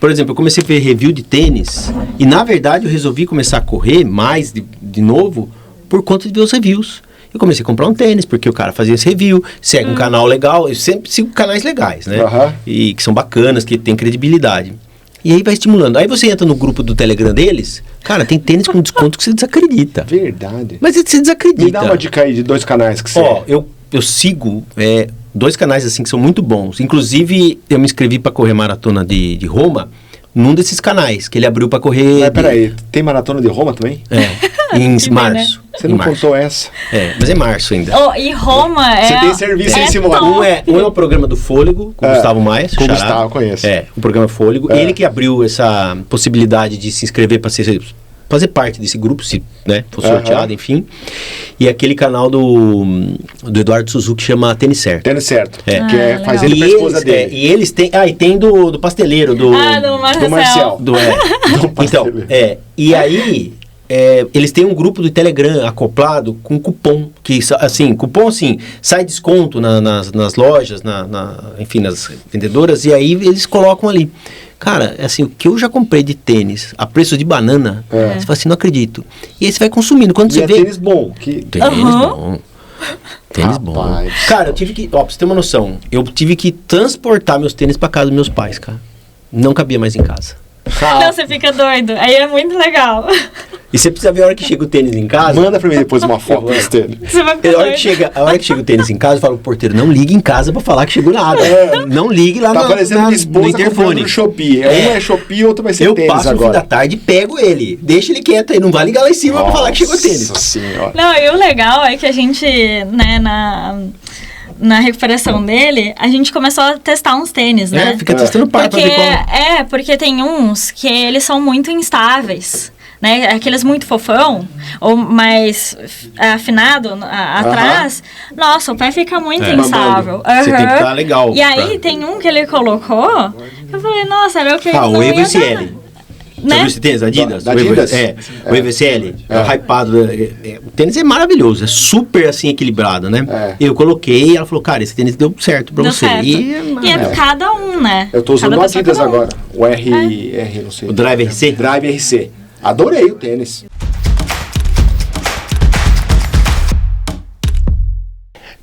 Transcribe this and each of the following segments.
Por exemplo, eu comecei a ver review de tênis e, na verdade, eu resolvi começar a correr mais de novo por conta de ver os reviews. Eu comecei a comprar um tênis, porque o cara fazia esse review, segue um canal legal, eu sempre sigo canais legais, né? E que são bacanas, que tem credibilidade. E aí vai estimulando. Aí você entra no grupo do Telegram deles, cara, tem tênis com desconto que você desacredita. Verdade. Mas você desacredita. Me dá uma dica aí de 2 canais que você... Eu sigo 2 canais assim que são muito bons. Inclusive, eu me inscrevi para correr maratona de Roma num desses canais, que ele abriu para correr... Mas peraí, tem maratona de Roma também? Em março. Você não contou essa? Mas é março ainda. E Roma Você tem serviço em cima. Um é o programa do Fôlego, com o Gustavo Maia. Com o Gustavo, conheço. O programa Fôlego. Ele que abriu essa possibilidade de se inscrever para fazer parte desse grupo, se for sorteado, enfim. E aquele canal do Eduardo Suzuki chama Tênis Certo. Tênis Certo. Faz ele pra esposa dele. E eles têm... e tem do pasteleiro, do Marcel. Então, e aí... eles têm um grupo do Telegram acoplado com cupom, que assim, sai desconto nas lojas, enfim, nas vendedoras, e aí eles colocam ali. Cara, assim, o que eu já comprei de tênis a preço de banana, você fala assim, não acredito. E aí você vai consumindo. Quando você vê... tênis bom. Tênis bom. Cara, eu tive que... pra você ter uma noção, eu tive que transportar meus tênis pra casa dos meus pais, cara. Não cabia mais em casa. Não, você fica doido. Aí é muito legal. E você precisa ver a hora que chega o tênis em casa. Manda pra mim depois uma foto desse tênis. A hora que chega o tênis em casa, eu falo pro porteiro, não ligue em casa pra falar que chegou nada. Não ligue lá no interfone. No Shopee. Um é Shopee, outro vai ser tênis agora. Eu passo o fim da tarde e pego ele. Deixa ele quieto aí. Não vai ligar lá em cima pra falar que chegou o tênis. Nossa senhora. Não, e o legal é que a gente, na recuperação dele, a gente começou a testar uns tênis, né? Fica testando par pra ver qual... porque tem uns que eles são muito instáveis, né? Aqueles muito fofão, ou mais afinado atrás. Nossa, o pé fica muito instável. Você tem que estar legal. E aí tem um que ele colocou, eu falei, nossa, era o que o EVCL. Você viu esse tênis Adidas? Da Adidas? O EVCL. É o hypado. O tênis é maravilhoso. É super, assim, equilibrado, né? Eu coloquei e ela falou, cara, esse tênis deu certo pra você. Certo. E é cada um, né? Eu tô usando o Adidas agora. O R, não sei. O Drive RC? Drive RC. Adorei o tênis.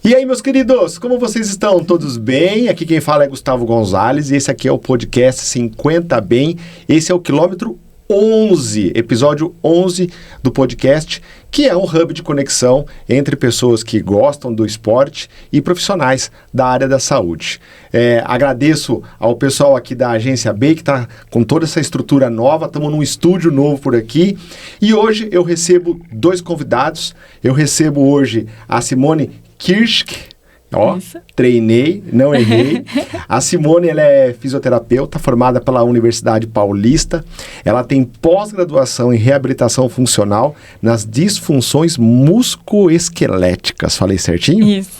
E aí, meus queridos, como vocês estão? Todos bem? Aqui quem fala é Gustavo Gonzalez e esse aqui é o podcast 50 Bem. Esse é o quilômetro 11, episódio 11 do podcast, que é um hub de conexão entre pessoas que gostam do esporte e profissionais da área da saúde. Agradeço ao pessoal aqui da Agência B, que está com toda essa estrutura nova, estamos num estúdio novo por aqui, e hoje eu recebo 2 convidados. Eu recebo hoje a Simone Kirsch. Treinei, não errei. A Simone, ela é fisioterapeuta formada pela Universidade Paulista. Ela tem pós-graduação em reabilitação funcional nas disfunções musculoesqueléticas. Falei certinho? Isso.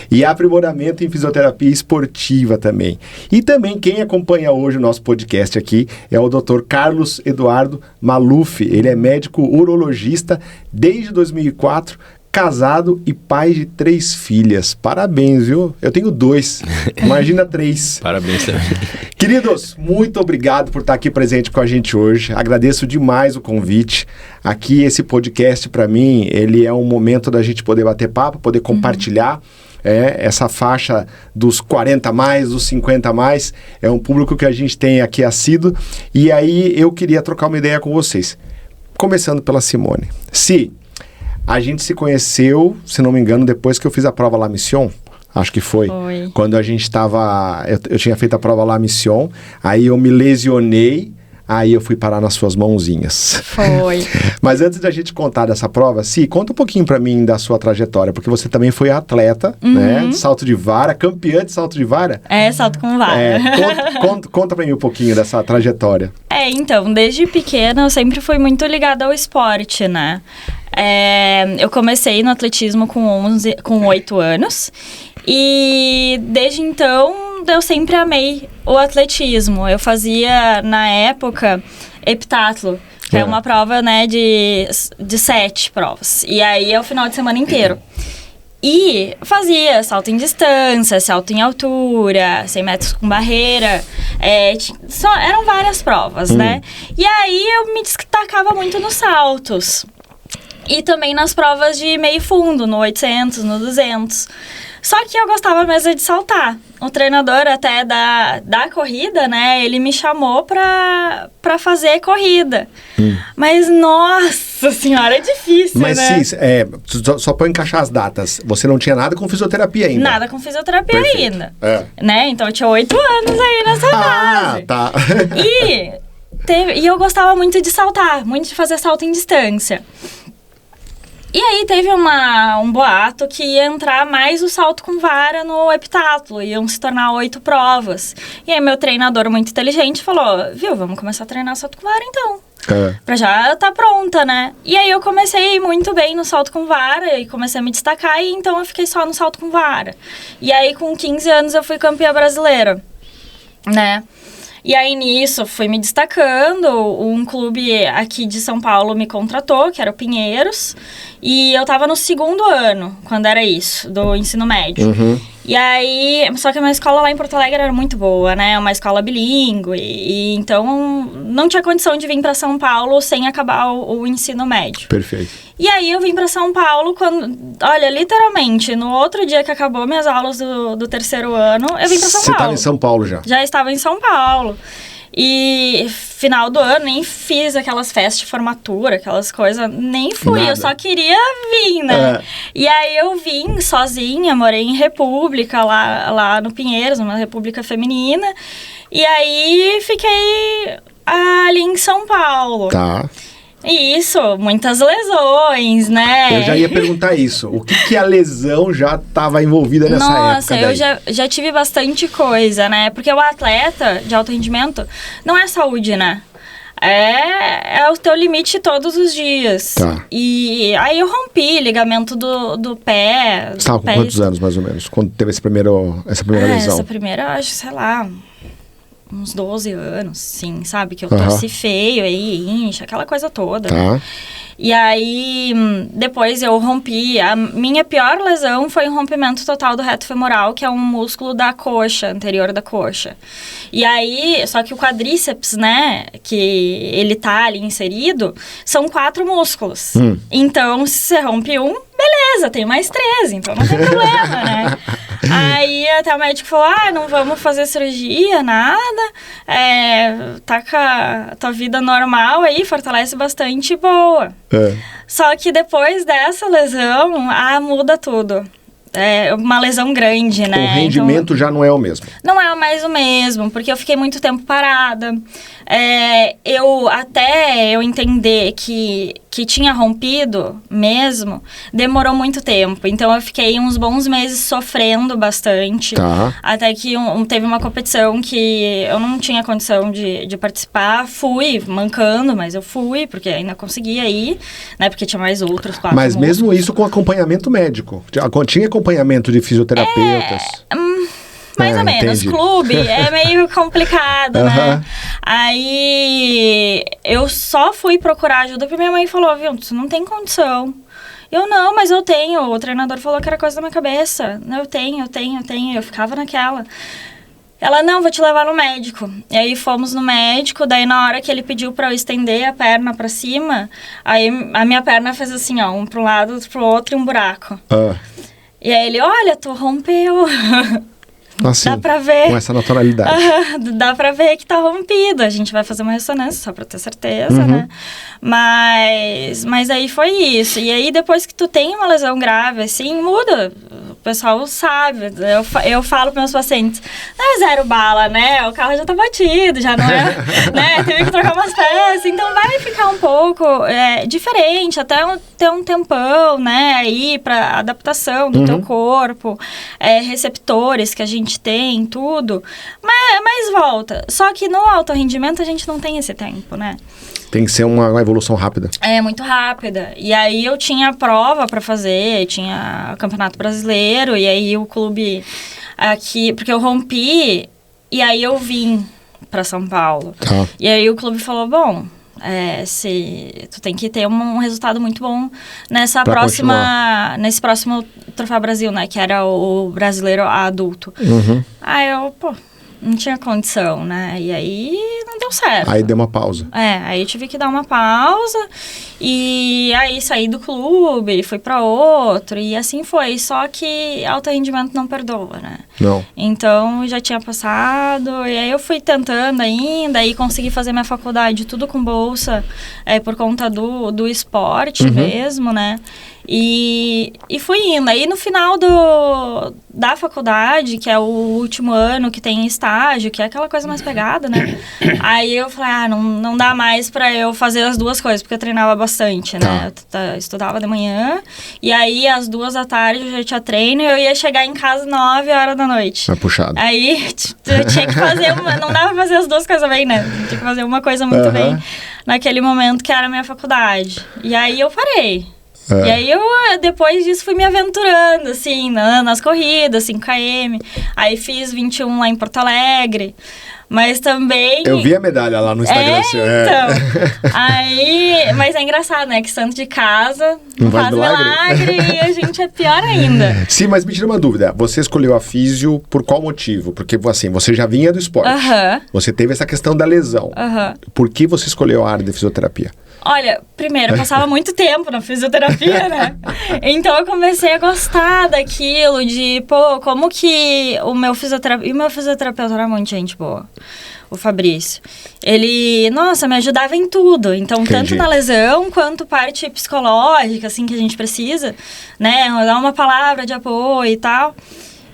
E aprimoramento em fisioterapia esportiva também. E também quem acompanha hoje o nosso podcast aqui é o Dr. Carlos Eduardo Maluf. Ele é médico urologista desde 2004, casado e pai de 3 filhas. Parabéns, viu? Eu tenho 2. Imagina 3. Parabéns também. Queridos, muito obrigado por estar aqui presente com a gente hoje. Agradeço demais o convite. Aqui, esse podcast, para mim, ele é um momento da gente poder bater papo, poder compartilhar. Essa faixa dos 40 mais, dos 50 mais, é um público que a gente tem aqui assíduo. E aí, eu queria trocar uma ideia com vocês. Começando pela Simone. A gente se conheceu, se não me engano, depois que eu fiz a prova La Mission. Acho que foi. Quando a gente estava... Eu tinha feito a prova La Mission, aí eu me lesionei, aí eu fui parar nas suas mãozinhas. Foi. Mas antes da gente contar dessa prova, conta um pouquinho pra mim da sua trajetória, porque você também foi atleta, né? De salto de vara, campeã de salto de vara. Salto com vara. Conta pra mim um pouquinho dessa trajetória. Então, desde pequena eu sempre fui muito ligada ao esporte, né? Eu comecei no atletismo com 8 anos e desde então eu sempre amei o atletismo. Eu fazia, na época, heptatlo, que é uma prova, né, de 7 provas. E aí é o final de semana inteiro. E fazia salto em distância, salto em altura, 100 metros com barreira. Eram várias provas, né? E aí eu me destacava muito nos saltos. E também nas provas de meio fundo, no 800, no 200. Só que eu gostava mesmo de saltar. O treinador até da corrida, né? Ele me chamou pra fazer corrida. Mas, nossa senhora, é difícil, Mas né? sim, só pra eu encaixar as datas, você não tinha nada com fisioterapia ainda? Nada com fisioterapia ainda. É. Né? Então eu tinha 8 anos aí nessa fase. Tá. E eu gostava muito de saltar, muito de fazer salto em distância. E aí teve um boato que ia entrar mais o salto com vara no heptatlo, iam se tornar 8 provas. E aí meu treinador muito inteligente falou, viu, vamos começar a treinar salto com vara então. Pra já tá pronta, né? E aí eu comecei muito bem no salto com vara e comecei a me destacar, e então eu fiquei só no salto com vara. E aí com 15 anos eu fui campeã brasileira, né? E aí, nisso, fui me destacando. Um clube aqui de São Paulo me contratou, que era o Pinheiros. E eu tava no 2º ano, quando era isso, do ensino médio. E aí, só que a minha escola lá em Porto Alegre era muito boa, né? Uma escola bilíngue. E então, não tinha condição de vir pra São Paulo sem acabar o ensino médio. Perfeito. E aí, eu vim pra São Paulo olha, literalmente, no outro dia que acabou minhas aulas do 3º ano, eu vim pra São Paulo. Você tava em São Paulo já? Já estava em São Paulo. E final do ano, nem fiz aquelas festas de formatura, aquelas coisas, nem fui. Nada. Eu só queria vir, né? E aí eu vim sozinha, morei em República, lá no Pinheiros, uma república feminina. E aí fiquei ali em São Paulo. Tá. Isso, muitas lesões, né? Eu já ia perguntar isso. O que a lesão já estava envolvida nessa época? Nossa, eu já tive bastante coisa, né? Porque o atleta de alto rendimento não é saúde, né? É o teu limite todos os dias. Tá. E aí eu rompi ligamento do pé. Você estava com quantos anos, mais ou menos? Quando teve essa primeira lesão? Essa primeira, eu acho, sei lá, uns 12 anos, sim, sabe? Que eu torci feio, aí incha, aquela coisa toda. Tá. E aí, depois eu rompi. A minha pior lesão foi um rompimento total do reto femoral, que é um músculo da coxa, anterior da coxa. E aí, só que o quadríceps, né, que ele tá ali inserido, são 4 músculos. Então, se você rompe um, beleza, tem mais 3, então não tem problema, né? Aí até o médico falou, não vamos fazer cirurgia, nada, tá com a tua vida normal aí, fortalece bastante, boa. Só que depois dessa lesão, muda tudo. É uma lesão grande, né? O rendimento então, já não é o mesmo. Não é mais o mesmo, porque eu fiquei muito tempo parada. Até eu entender que tinha rompido mesmo, demorou muito tempo. Então, eu fiquei uns bons meses sofrendo bastante. Tá. Até que teve uma competição que eu não tinha condição de participar. Fui mancando, mas eu fui, porque ainda conseguia ir, né? Porque tinha mais outros 4 Mas músculos. mesmo isso com acompanhamento médico? Tinha acompanhamento de fisioterapeutas? Mais ou menos. Entendi. Clube é meio complicado, né? Aí eu só fui procurar ajuda porque minha mãe falou, viu, você não tem condição. Eu, não, mas eu tenho. O treinador falou que era coisa da minha cabeça. Eu tenho. Eu ficava naquela. Ela, não, vou te levar no médico. E aí fomos no médico, daí na hora que ele pediu pra eu estender a perna pra cima, aí a minha perna fez assim, ó, um pro lado, outro pro outro e um buraco. E aí ele, olha, tu rompeu. Assim, dá pra ver. Com essa naturalidade. Dá pra ver que tá rompido. A gente vai fazer uma ressonância só pra ter certeza, né? Mas aí foi isso. E aí, depois que tu tem uma lesão grave, assim, muda. O pessoal sabe. Eu falo pros meus pacientes, não é 0 bala, né? O carro já tá batido, já não é... né? Teve que trocar umas peças. Então, vai ficar um pouco diferente, até ter um tempão, né? Aí, pra adaptação do teu corpo, receptores que a gente tem, tudo. Mas volta. Só que no alto rendimento, a gente não tem esse tempo, né? Tem que ser uma evolução rápida. É, muito rápida. E aí eu tinha prova pra fazer, tinha o Campeonato Brasileiro, e aí o clube aqui... Porque eu rompi, e aí eu vim pra São Paulo. Tá. E aí o clube falou, bom, Tu tem que ter um resultado muito bom nesse próximo Troféu Brasil, né? Que era o brasileiro adulto. Aí eu, não tinha condição, né? E aí não deu certo. Aí deu uma pausa. Aí eu tive que dar uma pausa. E aí saí do clube, fui pra outro. E assim foi. Só que alto rendimento não perdoa, né? Não. Então já tinha passado. E aí eu fui tentando ainda. E consegui fazer minha faculdade tudo com bolsa. Por conta do esporte mesmo, né? E fui indo. Aí no final da faculdade, que é o último ano que tem estágio, que é aquela coisa mais pegada, né? Aí eu falei, não dá mais pra eu fazer as duas coisas, porque eu treinava bastante, né? Eu estudava de manhã, e aí às 2 da tarde eu já tinha treino, e eu ia chegar em casa 9 horas da noite. É puxado. Aí eu tinha que fazer não dava pra fazer as duas coisas bem, né? Tinha que fazer uma coisa muito bem naquele momento que era a minha faculdade. E aí eu parei. E aí eu, depois disso, fui me aventurando, assim, nas corridas, 5km. Aí fiz 21 lá em Porto Alegre. Mas também... Eu vi a medalha lá no Instagram. Então. Mas é engraçado, né? Que santo de casa não faz milagre e a gente é pior ainda. Sim, mas me tira uma dúvida. Você escolheu a físio por qual motivo? Porque, assim, você já vinha do esporte. Você teve essa questão da lesão. Por que você escolheu a área de fisioterapia? Olha, primeiro, eu passava muito tempo na fisioterapia, né? Então eu comecei a gostar daquilo, de, como que o meu fisioterapeuta era muito gente boa, o Fabrício. Ele, me ajudava em tudo. Então, tanto na lesão, quanto parte psicológica, assim, que a gente precisa, né? Dar uma palavra de apoio e tal.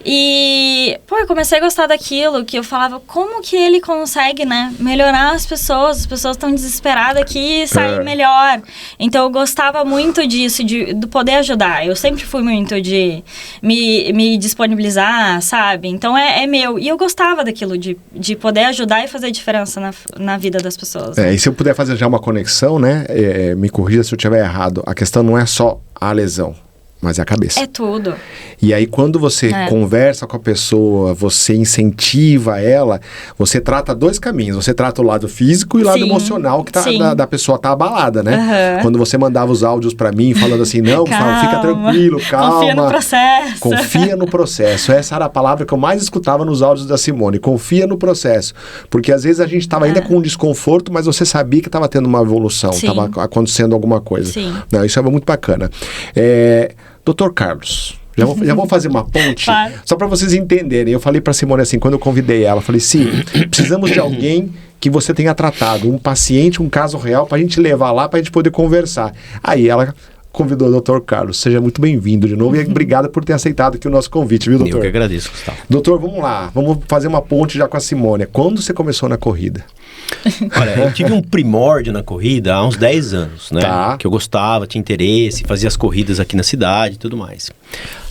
E, eu comecei a gostar daquilo, que eu falava, como que ele consegue, né, melhorar as pessoas estão desesperadas aqui, sair melhor. Então, eu gostava muito disso, de poder ajudar. Eu sempre fui muito de me disponibilizar, sabe? Então, é meu. E eu gostava daquilo, de poder ajudar e fazer diferença na vida das pessoas. E se eu puder fazer já uma conexão, né, me corrija se eu estiver errado, a questão não é só a lesão, mas é a cabeça. É tudo. E aí, quando você conversa com a pessoa, você incentiva ela, você trata 2 caminhos. Você trata o lado físico e o lado emocional que da pessoa tá abalada, né? Quando você mandava os áudios pra mim, falando assim, não, Gustavo, fica tranquilo, calma. Confia no processo. Confia no processo. Essa era a palavra que eu mais escutava nos áudios da Simone. Confia no processo. Porque às vezes a gente tava ainda com um desconforto, mas você sabia que tava tendo uma evolução, tava acontecendo alguma coisa. Não, isso é muito bacana. Doutor Carlos, já vou fazer uma ponte, só para vocês entenderem. Eu falei para Simone assim, quando eu convidei ela, falei, sim, precisamos de alguém que você tenha tratado, um paciente, um caso real, para a gente levar lá, para a gente poder conversar. Aí ela convidou o Dr. Carlos. Seja muito bem-vindo de novo e obrigado por ter aceitado aqui o nosso convite, viu, doutor? Eu que agradeço, Gustavo. Doutor, vamos lá, vamos fazer uma ponte já com a Simone. Quando você começou na corrida? Olha, eu tive um primórdio na corrida há uns 10 anos, né? Que eu gostava, tinha interesse, fazia as corridas aqui na cidade e tudo mais.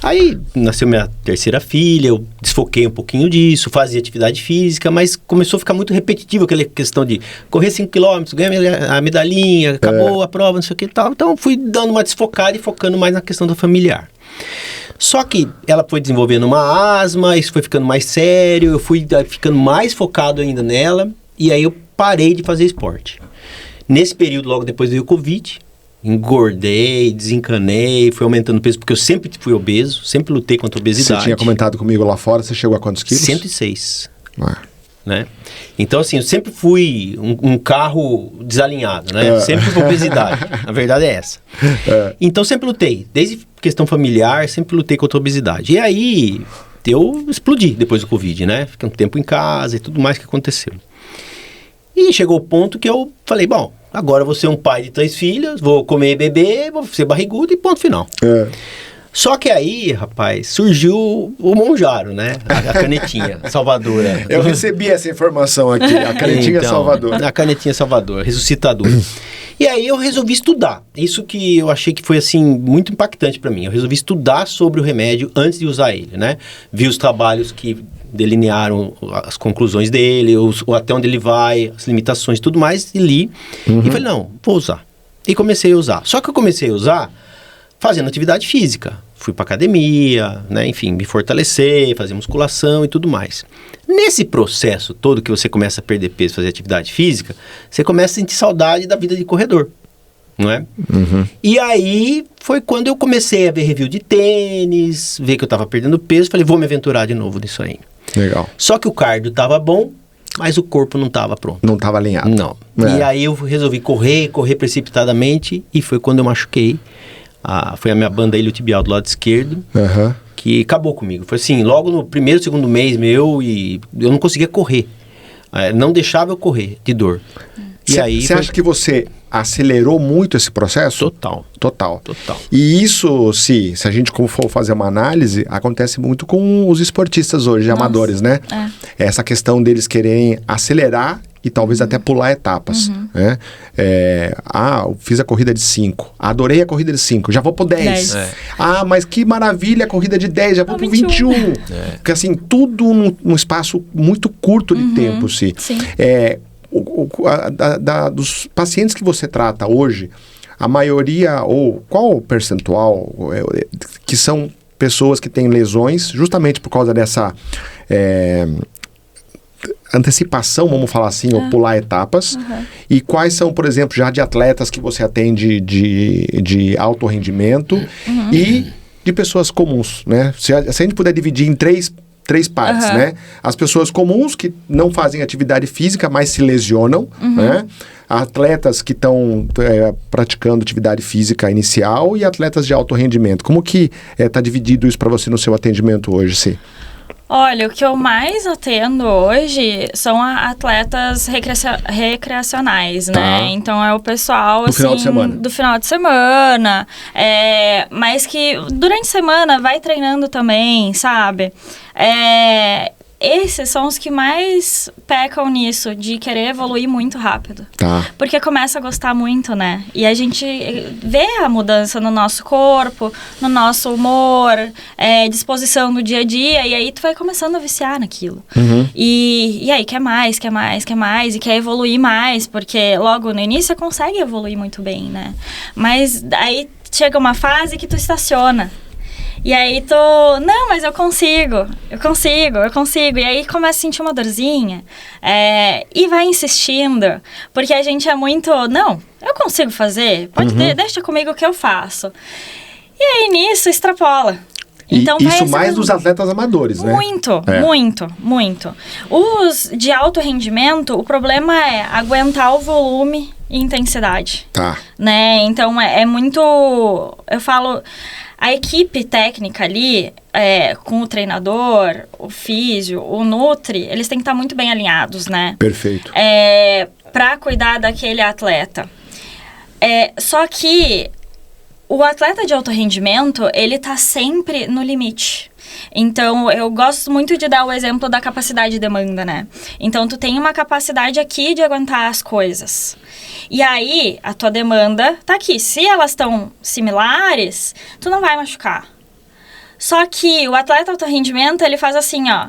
Aí nasceu minha 3ª filha, eu desfoquei um pouquinho disso, fazia atividade física, mas começou a ficar muito repetitivo aquela questão de correr 5 km, ganhar a medalhinha, acabou a prova, não sei o que e tal. Então fui dando uma desfocada e focando mais na questão do familiar. Só que ela foi desenvolvendo uma asma, isso foi ficando mais sério, eu fui ficando mais focado ainda nela, e aí eu parei de fazer esporte. Nesse período, logo depois veio o Covid, engordei, desencanei, fui aumentando peso, porque eu sempre fui obeso, sempre lutei contra a obesidade. Você tinha comentado comigo lá fora, você chegou a quantos quilos? 106. Né? Então, assim, eu sempre fui um carro desalinhado, né? Sempre fui com obesidade. A verdade é essa. Então, sempre lutei. Desde questão familiar, sempre lutei contra a obesidade. E aí, eu explodi depois do Covid, né? Fiquei um tempo em casa e tudo mais que aconteceu. E chegou o ponto que eu falei, bom, agora eu vou ser um pai de 3 filhas, vou comer e beber, vou ser barrigudo e ponto final. Só que aí, rapaz, surgiu o Monjaro, né? A canetinha salvadora. Eu recebi essa informação aqui, a canetinha então, salvadora. A canetinha salvadora, ressuscitadora. E aí eu resolvi estudar. Isso que eu achei que foi, assim, muito impactante pra mim. Eu resolvi estudar sobre o remédio antes de usar ele, né? Vi os trabalhos que delinearam as conclusões dele, até onde ele vai, as limitações e tudo mais, e li. E falei, não, vou usar. E comecei a usar. Só que eu comecei a usar fazendo atividade física. fui pra academia, né? Enfim, me fortalecer, fazer musculação e tudo mais. Nesse processo todo que você começa a perder peso, fazer atividade física, você começa a sentir saudade da vida de corredor, não é? E aí foi quando eu comecei a ver review de tênis, ver que eu tava perdendo peso, falei, vou me aventurar de novo nisso aí. Legal. Só que o cardio tava bom, mas o corpo não tava pronto. Não tava alinhado. Não. E aí eu resolvi correr precipitadamente, e foi quando eu machuquei. Foi a minha banda iliotibial do lado esquerdo, que acabou comigo. Foi assim, logo no primeiro, segundo mês e eu não conseguia correr. Não deixava eu correr de dor. Você acha que você acelerou muito esse processo? Total. E isso, se a gente for fazer uma análise, acontece muito com os esportistas hoje, amadores, né? Essa questão deles quererem acelerar e talvez até pular etapas, né? Eu fiz a corrida de 5, adorei a corrida de 5, já vou pro 10. Mas que maravilha a corrida de 10, já vou pro 21. Porque assim, tudo num espaço muito curto de tempo, Sim. Dos pacientes que você trata hoje, a maioria, ou qual o percentual, que são pessoas que têm lesões, justamente por causa dessa antecipação, vamos falar assim, ou pular etapas, e quais são, por exemplo, já de atletas que você atende de alto rendimento e de pessoas comuns, né? Se a gente puder dividir em três partes, né? As pessoas comuns que não fazem atividade física, mas se lesionam, né? Atletas que estão praticando atividade física inicial e atletas de alto rendimento. Como que está dividido isso para você no seu atendimento hoje, Sim? Olha, o que eu mais atendo hoje são atletas recreacionais, né? Então é o pessoal, assim, do final de semana, mas que durante a semana vai treinando também, sabe? Esses são os que mais pecam nisso, de querer evoluir muito rápido. Porque começa a gostar muito, né? E a gente vê a mudança no nosso corpo, no nosso humor, disposição no dia a dia, e aí tu vai começando a viciar naquilo. E aí quer mais, e quer evoluir mais, porque logo no início você consegue evoluir muito bem, né? Mas aí chega uma fase que tu estaciona. E aí não, mas eu consigo. E aí começa a sentir uma dorzinha, e vai insistindo, porque a gente é muito, não, eu consigo fazer, deixa comigo que eu faço. E aí nisso extrapola. Então, isso mais dos atletas amadores, né? Muito. Os de alto rendimento, o problema é aguentar o volume e intensidade. Né? Então, é muito... Eu falo... A equipe técnica ali, com o treinador, o físio, o nutri, eles têm que estar muito bem alinhados, né? Perfeito. Para cuidar daquele atleta. Só que o atleta de alto rendimento, ele tá sempre no limite. Então, eu gosto muito de dar o exemplo da capacidade de demanda, né? Então, tu tem uma capacidade aqui de aguentar as coisas. E aí, a tua demanda tá aqui. Se elas estão similares, tu não vai machucar. Só que o atleta alto rendimento, ele faz assim, ó.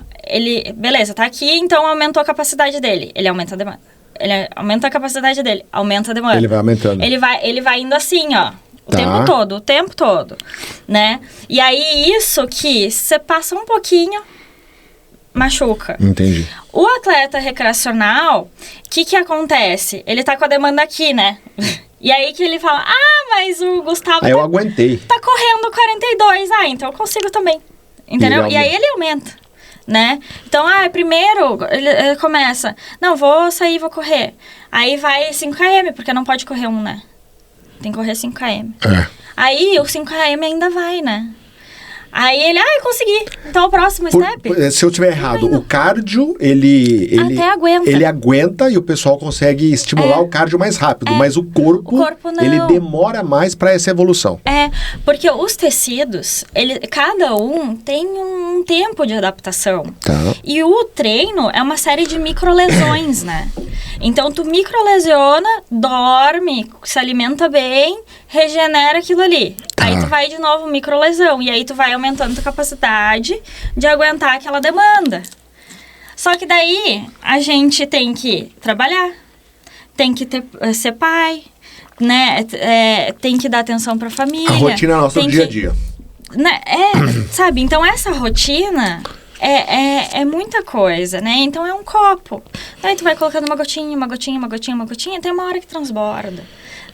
Beleza, tá aqui, então aumentou a capacidade dele. Ele aumenta a demanda. Ele aumenta a capacidade dele, aumenta a demanda. Ele vai aumentando. Ele vai indo assim, ó. O tempo todo, né? E aí, isso que você passa um pouquinho, machuca. Entendi. O atleta recreacional, o que acontece? Ele tá com a demanda aqui, né? E aí que ele fala, mas o Gustavo eu aguentei. Tá correndo 42, então eu consigo também. Entendeu? E aí ele aumenta, né? Então, primeiro ele começa, não, vou sair, vou correr. Aí vai 5 km, porque não pode correr né? Tem que correr 5 km. Aí o 5 km ainda vai, né? Aí ele, consegui. Então o próximo step... Se eu estiver errado, o cardio, ele até aguenta. Ele aguenta e o pessoal consegue estimular o cardio mais rápido, mas o corpo não. Ele demora mais para essa evolução. Porque os tecidos, cada um tem um tempo de adaptação. E o treino é uma série de microlesões, né? Então tu microlesiona, dorme, se alimenta bem, regenera aquilo ali. Aí tu vai de novo microlesão, e aí tu vai aumentando tua capacidade de aguentar aquela demanda. Só que daí a gente tem que trabalhar, tem que ser pai, né? Tem que dar atenção pra família. A rotina nossa do dia a dia. Né? Sabe? Então, essa rotina é muita coisa, né? Então, é um copo. Aí, tu vai colocando uma gotinha, tem uma hora que transborda,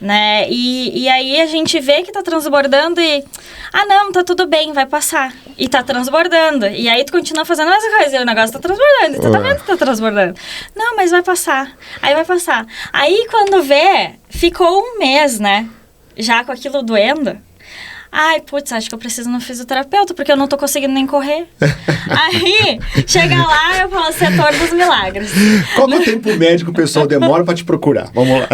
né? E aí, a gente vê que tá transbordando e... Ah, não, tá tudo bem, vai passar. E tá transbordando. E aí, tu continua fazendo a mesma coisa e o negócio tá transbordando. E tu tá vendo que tá transbordando. Não, mas vai passar. Aí, vai passar. Aí, quando vê, ficou um mês, né? Já com aquilo doendo. Ai, putz, acho que eu preciso ir no fisioterapeuta, porque eu não tô conseguindo nem correr. Aí, chega lá, eu falo, setor dos milagres. Qual que é o tempo médico que o pessoal demora pra te procurar? Vamos lá.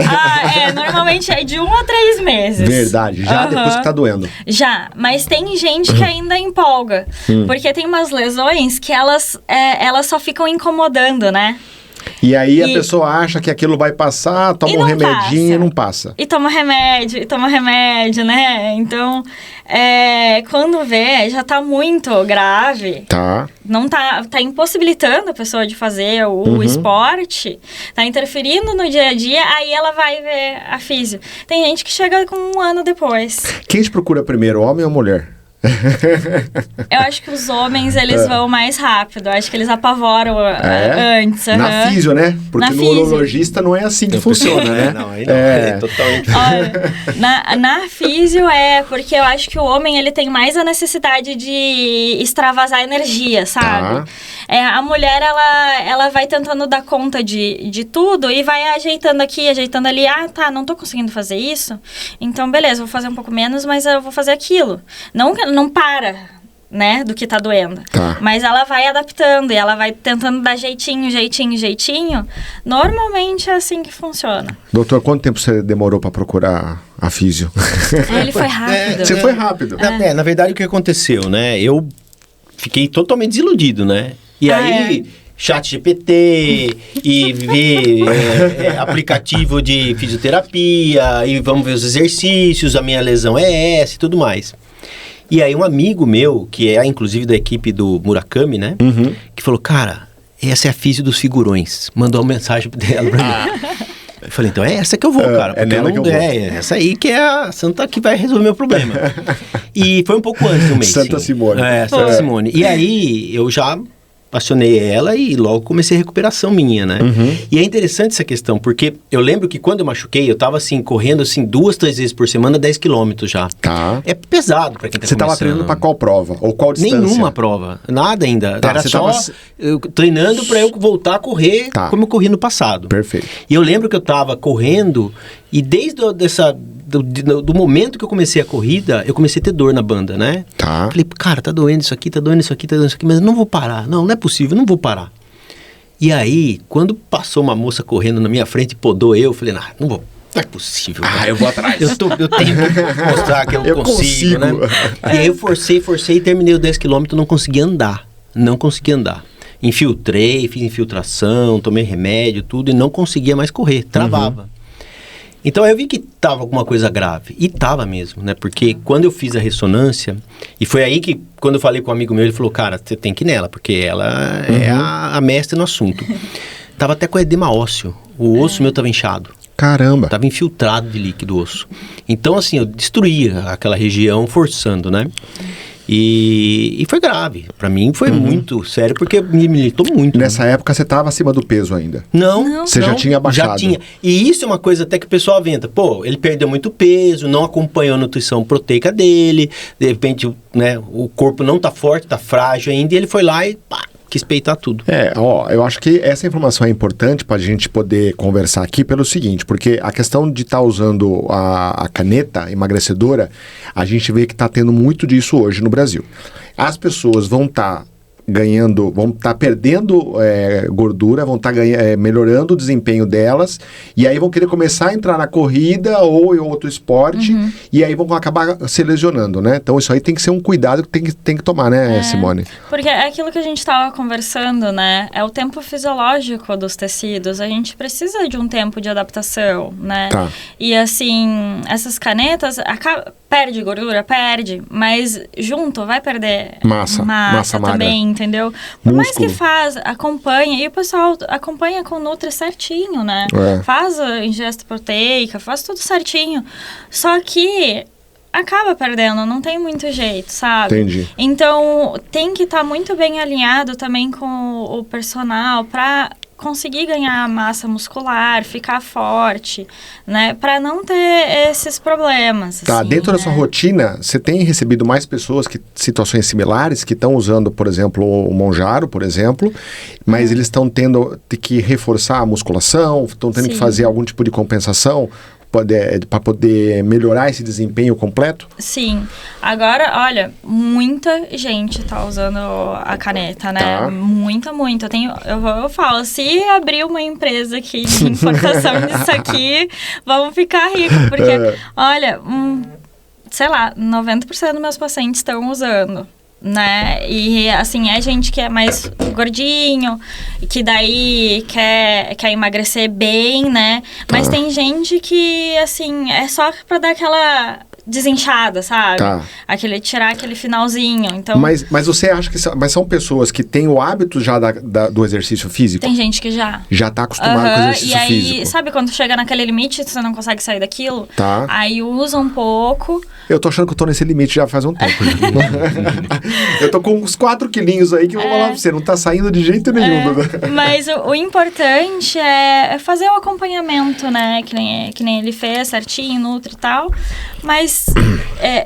Normalmente é de 1 a 3 meses. Verdade, já depois que tá doendo. Já, mas tem gente que ainda empolga. Porque tem umas lesões que elas só ficam incomodando, né? E aí a pessoa acha que aquilo vai passar, toma um remedinho e não passa. E toma remédio, né? Então, quando vê, já tá muito grave. Tá. Não tá impossibilitando a pessoa de fazer o esporte, tá interferindo no dia a dia, aí ela vai ver a físio. Tem gente que chega com 1 ano depois. Quem te procura primeiro, homem ou mulher? Eu acho que os homens, eles vão mais rápido. Eu acho que eles apavoram antes. Na físio, né? Porque no urologista não é assim que funciona, né? Não, aí não. É totalmente... Olha, na físio porque eu acho que o homem, ele tem mais a necessidade de extravasar energia, sabe? A mulher, ela vai tentando dar conta de tudo e vai ajeitando aqui, ajeitando ali. Ah, tá, não tô conseguindo fazer isso. Então, beleza, vou fazer um pouco menos, mas eu vou fazer aquilo. Não para, né, do que tá doendo. Tá. Mas ela vai adaptando e ela vai tentando dar jeitinho. Normalmente é assim que funciona. Doutor, quanto tempo você demorou pra procurar a físio? Ele foi rápido. Você foi rápido. Na verdade, o que aconteceu, né? Eu fiquei totalmente desiludido, né? E aí... ChatGPT e ver aplicativo de fisioterapia e vamos ver os exercícios, a minha lesão é essa e tudo mais. E aí um amigo meu, que é inclusive da equipe do Murakami, né? Que falou, cara, essa é a físio dos figurões. Mandou uma mensagem dela pra mim. Eu falei, então é essa que eu vou, cara. Porque nela que eu vou. Essa aí que é a santa que vai resolver meu problema. E foi um pouco antes do mês. Santa Simone. Santa Simone. E aí eu já... acionei ela e logo comecei a recuperação minha, né? E é interessante essa questão, porque eu lembro que quando eu machuquei, eu tava assim, correndo assim 2, 3 vezes por semana, 10 quilômetros já. Tá. É pesado pra quem tá começando. Você tava treinando pra qual prova? Ou qual distância? Nenhuma prova, nada ainda. Tá, era só eu treinando pra eu voltar a correr como eu corri no passado. Perfeito. E eu lembro que eu tava correndo e desde do momento que eu comecei a corrida, eu comecei a ter dor na banda, né? Tá. Falei, cara, tá doendo isso aqui, mas eu não vou parar. Não é possível, eu não vou parar. E aí, quando passou uma moça correndo na minha frente e podou eu falei, não é possível. Eu vou atrás. Eu tenho que mostrar que eu consigo, né? E aí eu forcei e terminei os 10 quilômetros, não consegui andar. Infiltrei, fiz infiltração, tomei remédio, tudo, e não conseguia mais correr, travava. Então eu vi que tava alguma coisa grave, e tava mesmo, né? Porque quando eu fiz a ressonância, e foi aí que, quando eu falei com um amigo meu, ele falou, cara, você tem que ir nela, porque ela é a mestre no assunto. Tava até com edema ósseo, o osso meu tava inchado. Caramba! Tava infiltrado de líquido osso. Então assim, eu destruía aquela região forçando, né? E foi grave. Pra mim foi muito sério, porque me militou muito. Nessa época você estava acima do peso ainda? Não. Você já tinha baixado? Já tinha. E isso é uma coisa até que o pessoal aventa. Pô, ele perdeu muito peso, não acompanhou a nutrição proteica dele, de repente, né, o corpo não tá forte, tá frágil ainda, e ele foi lá e pá, quis peitar tudo. Eu acho que essa informação é importante para a gente poder conversar aqui pelo seguinte, porque a questão de estar usando a caneta emagrecedora, a gente vê que está tendo muito disso hoje no Brasil. As pessoas vão estar vão estar perdendo gordura, vão estar melhorando o desempenho delas, e aí vão querer começar a entrar na corrida ou em outro esporte, e aí vão acabar se lesionando, né? Então isso aí tem que ser um cuidado que tem que tomar, né, Simone? Porque é aquilo que a gente estava conversando, né? É o tempo fisiológico dos tecidos, a gente precisa de um tempo de adaptação, né? Tá. E assim, essas canetas, perde gordura, mas junto vai perder massa também, entendeu? Por Músculo. mais que acompanha, e o pessoal acompanha com o Nutri certinho, né? Faz a ingesta proteica, faz tudo certinho. Só que acaba perdendo, não tem muito jeito, sabe? Entendi. Então, tem que estar muito bem alinhado também com o personal para conseguir ganhar massa muscular, ficar forte, né? Para não ter esses problemas. Tá, assim, dentro né? da sua rotina, você tem recebido mais pessoas que situações similares, que estão usando, por exemplo, o Monjaro, por exemplo, mas eles estão tendo que reforçar a musculação, estão tendo que Sim. fazer algum tipo de compensação para poder melhorar esse desempenho completo? Sim. Agora, olha, muita gente tá usando a caneta, né? Tá. Muita. Eu falo, se abrir uma empresa aqui de importação disso aqui, vamos ficar ricos. Porque, olha, sei lá, 90% dos meus pacientes estão usando. Né? E assim, é gente que é mais gordinho, que daí quer emagrecer bem, né? Mas tem gente que, assim, é só pra dar aquela desinchada, sabe? Tá. Tirar aquele finalzinho. Então, Mas você acha que são pessoas que têm o hábito já do exercício físico? tem gente que já. Já está acostumado com o exercício E aí, físico? sabe quando chega naquele limite, você não consegue sair daquilo? Tá. Aí usa um pouco. Eu tô achando que eu tô nesse limite já faz um tempo. Eu tô com uns 4 quilinhos aí que eu vou falar pra você, não tá saindo de jeito nenhum. Mas o importante é fazer o acompanhamento, né? Que nem ele fez, certinho, nutri e tal. Mas,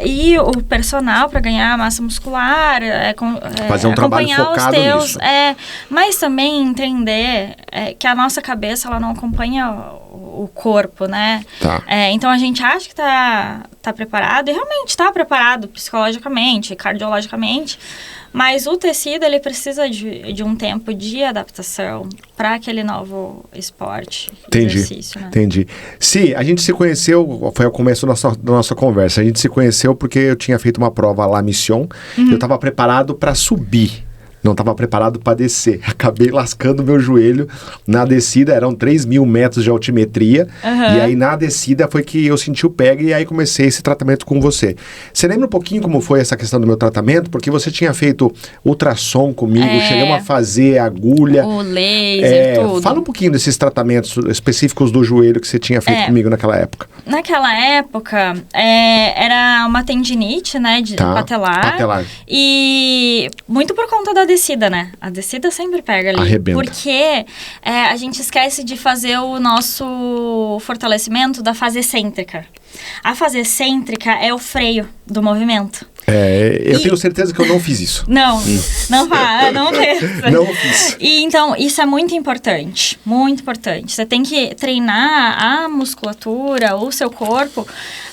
e o personal para ganhar massa muscular, fazer um trabalho acompanhar focado os teus, nisso. mas também entender que a nossa cabeça, ela não acompanha o corpo, né? Tá. Então a gente acha que tá preparado, e realmente tá preparado psicologicamente, cardiologicamente, mas o tecido, ele precisa de um tempo de adaptação para aquele novo esporte, exercício, né? Entendi. Se a gente se conheceu, foi ao começo da nossa conversa, a gente se conheceu porque eu tinha feito uma prova lá, Mission, eu estava preparado para subir. Não estava preparado para descer. Acabei lascando meu joelho na descida. Eram 3.000 metros de altimetria. E aí, na descida, foi que eu senti o pega e aí comecei esse tratamento com você. Você lembra um pouquinho como foi essa questão do meu tratamento? Porque você tinha feito ultrassom comigo, chegamos a fazer agulha. O laser, tudo. Fala um pouquinho desses tratamentos específicos do joelho que você tinha feito comigo naquela época. Naquela época, era uma tendinite, né, patelar. E muito por conta da descida, né? A descida sempre pega ali. Arrebenta. Porque a gente esquece de fazer o nosso fortalecimento da fase excêntrica. A fase excêntrica é o freio do movimento. Eu tenho certeza que eu não fiz isso. Não fez. Não fiz. E então, isso é muito importante. Muito importante. Você tem que treinar a musculatura, o seu corpo,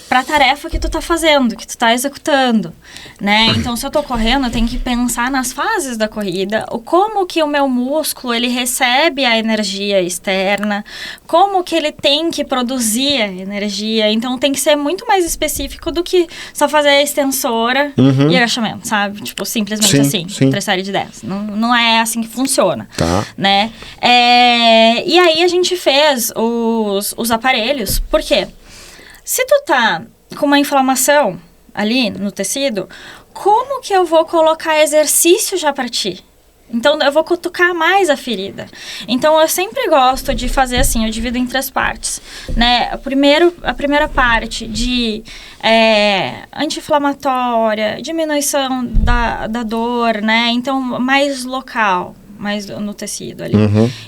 para a tarefa que tu tá fazendo, que tu tá executando, né? Então, se eu tô correndo, eu tenho que pensar nas fases da corrida, como que o meu músculo, ele recebe a energia externa, como que ele tem que produzir a energia. Então, tem que ser muito mais específico do que só fazer a extensora e agachamento, sabe? Tipo, simplesmente assim, 3 séries de 10. Não é assim que funciona, né? E aí, a gente fez os aparelhos, por quê? Se tu tá com uma inflamação ali no tecido, como que eu vou colocar exercício já pra ti? Então, eu vou cutucar mais a ferida. Então, eu sempre gosto de fazer assim, eu divido em 3 partes, né? A primeira parte de anti-inflamatória, diminuição da dor, né? Então, mais local, mais no tecido ali.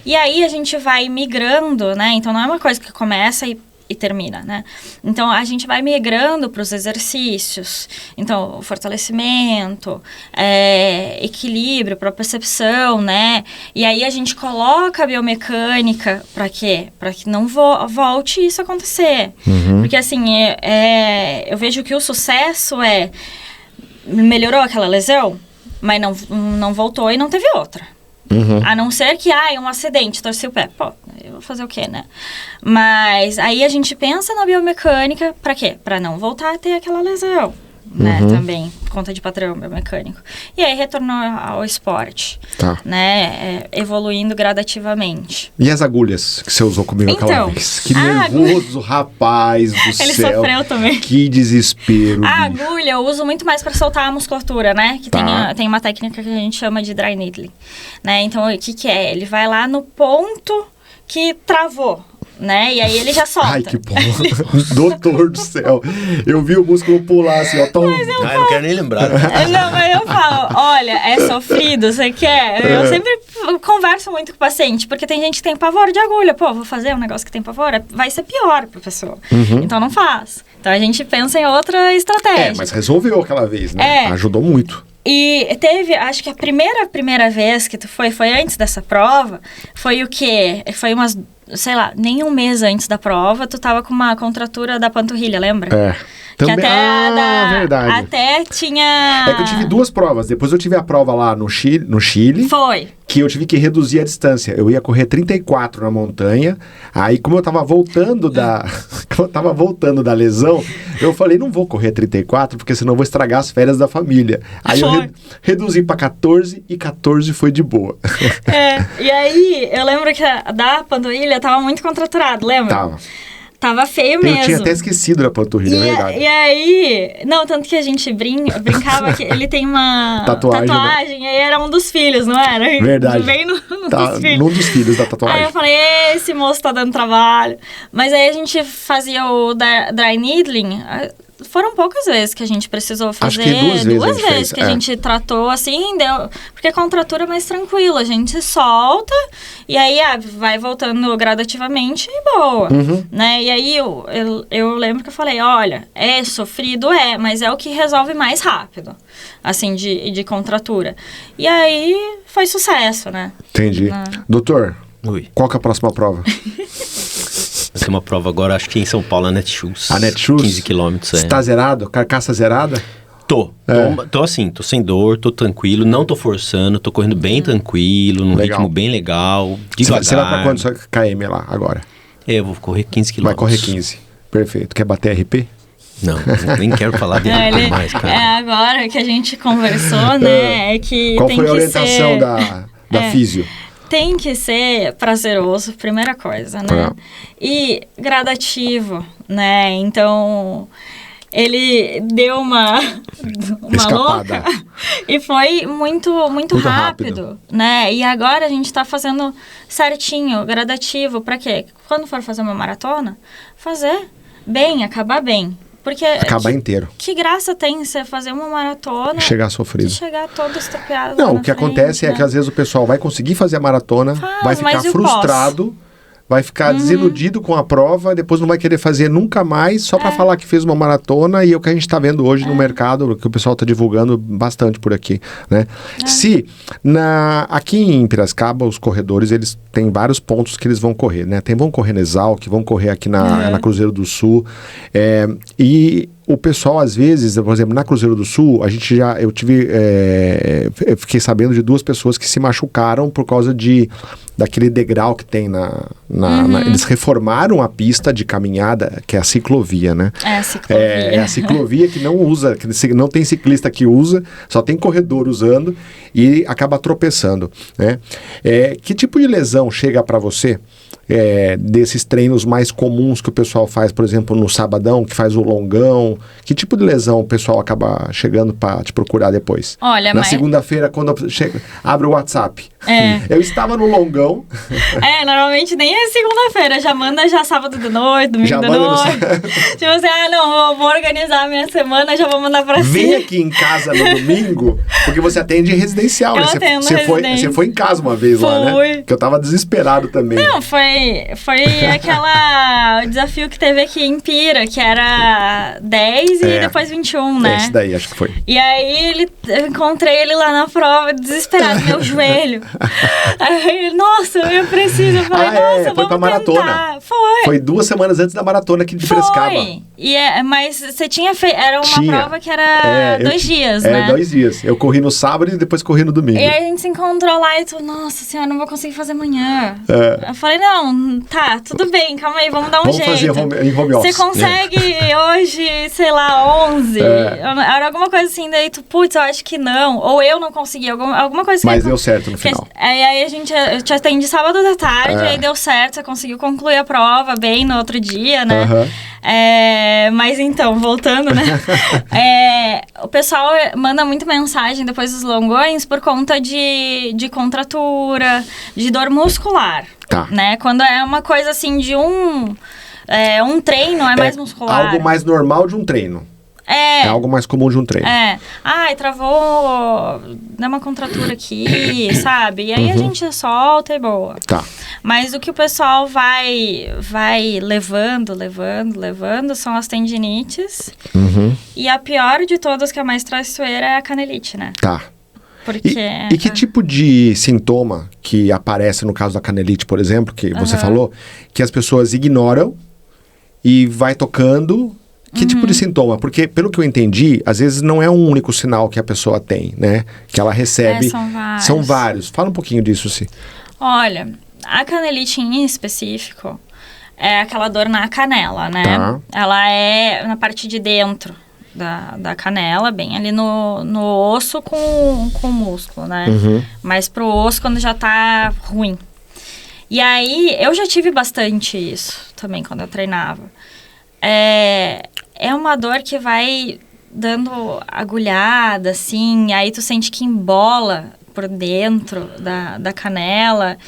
E aí, a gente vai migrando, né? Então, não é uma coisa que começa e termina, né? Então, a gente vai migrando para os exercícios. Então, fortalecimento, equilíbrio, propriocepção, né? E aí, a gente coloca a biomecânica para quê? Para que não volte isso a acontecer. Porque, assim, eu vejo que o sucesso melhorou aquela lesão, mas não voltou e não teve outra. A não ser que, um acidente, torci o pé. Pô, eu vou fazer o quê, né? Mas aí a gente pensa na biomecânica, pra quê? Pra não voltar a ter aquela lesão, né? Também, por conta de padrão biomecânico. E aí retornou ao esporte, né? Evoluindo gradativamente. E as agulhas que você usou comigo aquela vez? Que nervoso, rapaz do céu. Ele sofreu também. Que desespero. A agulha eu uso muito mais para soltar a musculatura, né? Que tem uma técnica que a gente chama de dry needling, né? Então, o que é? Ele vai lá no ponto que travou. né? E aí ele já solta. Ai, que bom. Doutor do céu. Eu vi o músculo pular assim, ó. Eu não quero nem lembrar. Não, mas eu falo, olha, é sofrido, você quer? Eu sempre converso muito com o paciente, porque tem gente que tem pavor de agulha. Pô, vou fazer um negócio que tem pavor, vai ser pior pra pessoa. Então não faz. Então a gente pensa em outra estratégia. Mas resolveu aquela vez, né? Ajudou muito. E teve, acho que a primeira vez que tu foi antes dessa prova, foi o quê? Foi umas, sei lá, nem um mês antes da prova, tu tava com uma contratura da panturrilha, lembra? Também. Que até verdade. Até tinha... É que eu tive 2 provas. Depois eu tive a prova lá no Chile. Foi. Que eu tive que reduzir a distância. Eu ia correr 34 na montanha. Aí, como eu tava voltando da lesão, eu falei, não vou correr 34, porque senão eu vou estragar as férias da família. Aí eu reduzi pra 14 e 14 foi de boa. E aí, eu lembro que a da panturrilha tava muito contraturado, lembra? Tava feio mesmo. Eu tinha até esquecido da panturrilha, é verdade. E aí... Não, tanto que a gente brincava que ele tem uma tatuagem, né? Aí era um dos filhos, não era? Verdade. Bem dos filhos. Num dos filhos da tatuagem. Aí eu falei, esse moço tá dando trabalho. Mas aí a gente fazia o dry needling... Foram poucas vezes que a gente precisou fazer. Acho que duas vezes que a gente tratou assim, deu. Porque a contratura é mais tranquila. A gente solta e aí vai voltando gradativamente e boa. Né? E aí eu lembro que eu falei, olha, é sofrido, mas é o que resolve mais rápido. Assim, de contratura. E aí foi sucesso, né? Entendi. Doutor, qual que é a próxima prova? Vai ter uma prova agora, acho que em São Paulo, a Netshoes. A Netshoes? 15 quilômetros. Você tá zerado? Carcaça zerada? Tô assim, tô sem dor, tô tranquilo, não tô forçando, tô correndo bem tranquilo, num ritmo bem legal, devagar. Você vai pra quantos km lá agora? Eu vou correr 15 quilômetros. Vai correr 15, perfeito. Quer bater RP? Não, nem quero falar de RP mais, cara. Agora que a gente conversou, né, é que qual tem foi a que orientação da físio? Tem que ser prazeroso, primeira coisa, né? E gradativo, né? Então, ele deu uma louca e foi muito rápido, né? E agora a gente tá fazendo certinho, gradativo. Pra quê? Quando for fazer uma maratona, fazer bem, acabar bem. Porque acabar inteiro. Que graça tem você fazer uma maratona... Chegar sofrido. Chegar todo estropiado. Não, o que acontece é que às vezes o pessoal vai conseguir fazer a maratona, vai ficar frustrado, vai ficar desiludido com a prova, depois não vai querer fazer nunca mais, só para falar que fez uma maratona, e é o que a gente está vendo hoje no mercado, que o pessoal está divulgando bastante por aqui, né? Se, aqui em Piracicaba, os corredores, eles têm vários pontos que eles vão correr, né? Vão correr na Exalc, vão correr aqui na Cruzeiro do Sul, e o pessoal, às vezes, por exemplo, na Cruzeiro do Sul, eu fiquei sabendo de 2 pessoas que se machucaram por causa daquele degrau que tem eles reformaram a pista de caminhada, que é a ciclovia, né? A ciclovia. É a ciclovia que não usa, que não tem ciclista que usa, só tem corredor usando e acaba tropeçando, né? Que tipo de lesão chega para você? Desses treinos mais comuns que o pessoal faz, por exemplo, no sabadão, que faz o longão, que tipo de lesão o pessoal acaba chegando para te procurar depois? Olha, na segunda-feira, quando abre o WhatsApp. Eu estava no longão. Normalmente nem é segunda-feira, já manda sábado de noite, domingo de noite. Tipo assim, não, vou organizar a minha semana, já vou mandar pra Vem aqui em casa no domingo, porque você atende residencial, né? Você foi em casa uma vez lá, né? Que eu tava desesperado também. Não, foi o desafio que teve aqui em Pira, que era 10 e depois 21, né? Esse daí, acho que foi. E aí eu encontrei ele lá na prova, desesperado, meu joelho. Aí ele, nossa, eu preciso. Eu falei, nossa, foi pra maratona. Tentar. Foi 2 semanas antes da maratona aqui de Piracicaba. Mas você tinha feito, era uma prova que era 2 dias, né? 2 dias. Eu corri no sábado e depois corri no domingo. E aí a gente se encontrou lá e tu, nossa senhora, não vou conseguir fazer amanhã. Eu falei, não, tá, tudo bem, calma aí, vamos dar um jeito. Vamos fazer em home office. Você consegue hoje, sei lá, 11? Era alguma coisa assim, daí tu, putz, eu acho que não. Ou eu não consegui, alguma coisa Mas deu certo no final. Aí eu te atendi sábado da tarde, aí deu certo, você conseguiu concluir a prova bem no outro dia, né? Mas então, voltando, né? O pessoal manda muita mensagem depois dos longões por conta de contratura, de dor muscular. Tá. Né? Quando é uma coisa assim de um treino, é mais muscular. Algo mais normal de um treino. É algo mais comum de um treino. Ai, travou, dá uma contratura aqui, sabe? E aí a gente solta e boa. Tá. Mas o que o pessoal vai levando são as tendinites. E a pior de todas, que é a mais traiçoeira, é a canelite, né? Tá. Porque... E que tipo de sintoma que aparece no caso da canelite, por exemplo, que você falou, que as pessoas ignoram e vai tocando... Que tipo de sintoma? Porque, pelo que eu entendi, às vezes não é um único sinal que a pessoa tem, né? Que ela recebe. São vários. Fala um pouquinho disso, Cí. Olha, a canelite em específico é aquela dor na canela, né? Tá. Ela é na parte de dentro da canela, bem ali no osso com o músculo, né? Mas pro osso quando já tá ruim. E aí, eu já tive bastante isso também quando eu treinava. É uma dor que vai dando agulhada, assim, aí tu sente que embola por dentro da canela.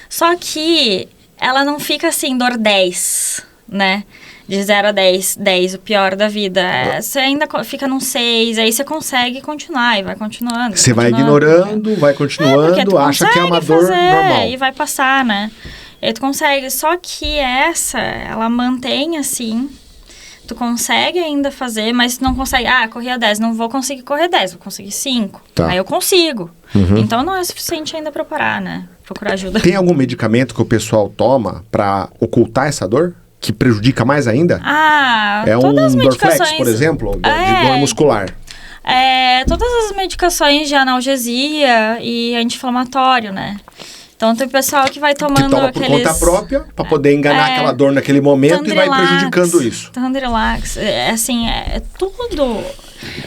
Só que ela não fica assim, dor 10, né? De 0 a 10, o pior da vida. Você ainda fica num 6, aí você consegue continuar e vai continuando. Você vai ignorando, vai continuando, acha que é uma dor normal. E vai passar, né? Aí tu consegue, só que ela mantém assim... Tu consegue ainda fazer, mas tu não consegue... corria 10, não vou conseguir correr 10, vou conseguir 5. Tá. Aí eu consigo. Então não é suficiente ainda pra parar, né? Procurar ajuda. Tem algum medicamento que o pessoal toma pra ocultar essa dor? Que prejudica mais ainda? É todas as medicações... Dorflex, por exemplo, de dor muscular. Todas as medicações de analgesia e anti-inflamatório, né? Então, tem pessoal que vai tomando que toma por conta própria, para poder enganar aquela dor naquele momento e vai prejudicando isso. Tandrilax, tudo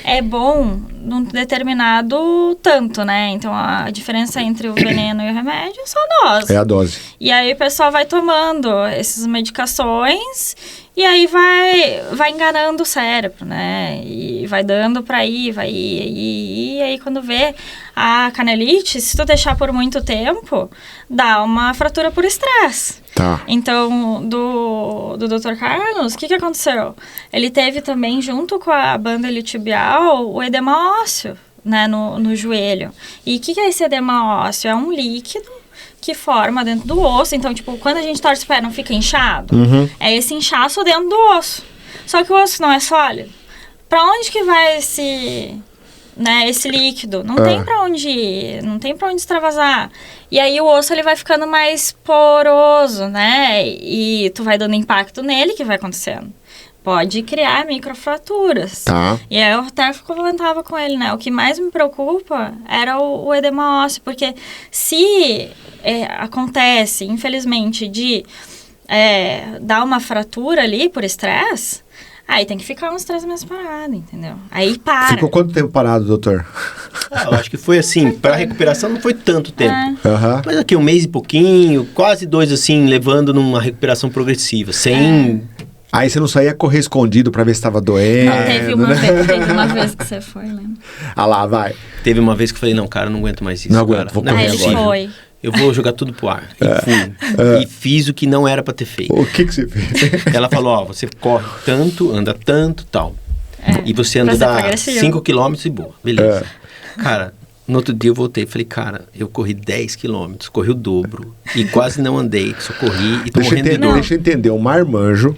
é bom num determinado tanto, né? Então, a diferença entre o veneno e o remédio é só a dose. É a dose. E aí, o pessoal vai tomando essas medicações e aí vai enganando o cérebro, né? E vai dando pra ir, e aí quando vê a canelite, se tu deixar por muito tempo, dá uma fratura por estresse. Tá. Então, do Dr. Carlos, o que aconteceu? Ele teve também, junto com a banda iliotibial, o edema ósseo, né, no joelho. E o que é esse edema ósseo? É um líquido que forma dentro do osso. Então, tipo, quando a gente torce o pé, não fica inchado? É esse inchaço dentro do osso. Só que o osso não é sólido. Pra onde que vai esse líquido? Não tem pra onde ir, não tem pra onde extravasar. E aí o osso, ele vai ficando mais poroso, né? E tu vai dando impacto nele, que vai acontecendo. Pode criar microfraturas. Tá. E aí eu até comentava com ele, né? O que mais me preocupa era o edema ósseo, porque se acontece, infelizmente, de dar uma fratura ali por estresse, aí tem que ficar uns 3 meses parado, entendeu? Aí para. Ficou quanto tempo parado, doutor? Eu acho que foi assim, para recuperação não foi tanto tempo. Mas aqui 1 mês e pouquinho, quase 2 assim, levando numa recuperação progressiva, sem... Aí você não saía correr escondido pra ver se tava doendo, teve uma vez que você foi, lembra? Lá, vai. Teve uma vez que eu falei, não, cara, não aguento mais isso. Não aguento, vou correr agora. Foi. Eu vou jogar tudo pro ar. E fui. E fiz o que não era pra ter feito. O que você fez? Ela falou, você corre tanto, anda tanto, tal. E você anda 5 quilômetros e boa. Beleza. Cara, no outro dia eu voltei e falei, cara, eu corri 10 quilômetros, corri o dobro. E quase não andei, só corri e tô morrendo de dor. Deixa eu entender, um marmanjo,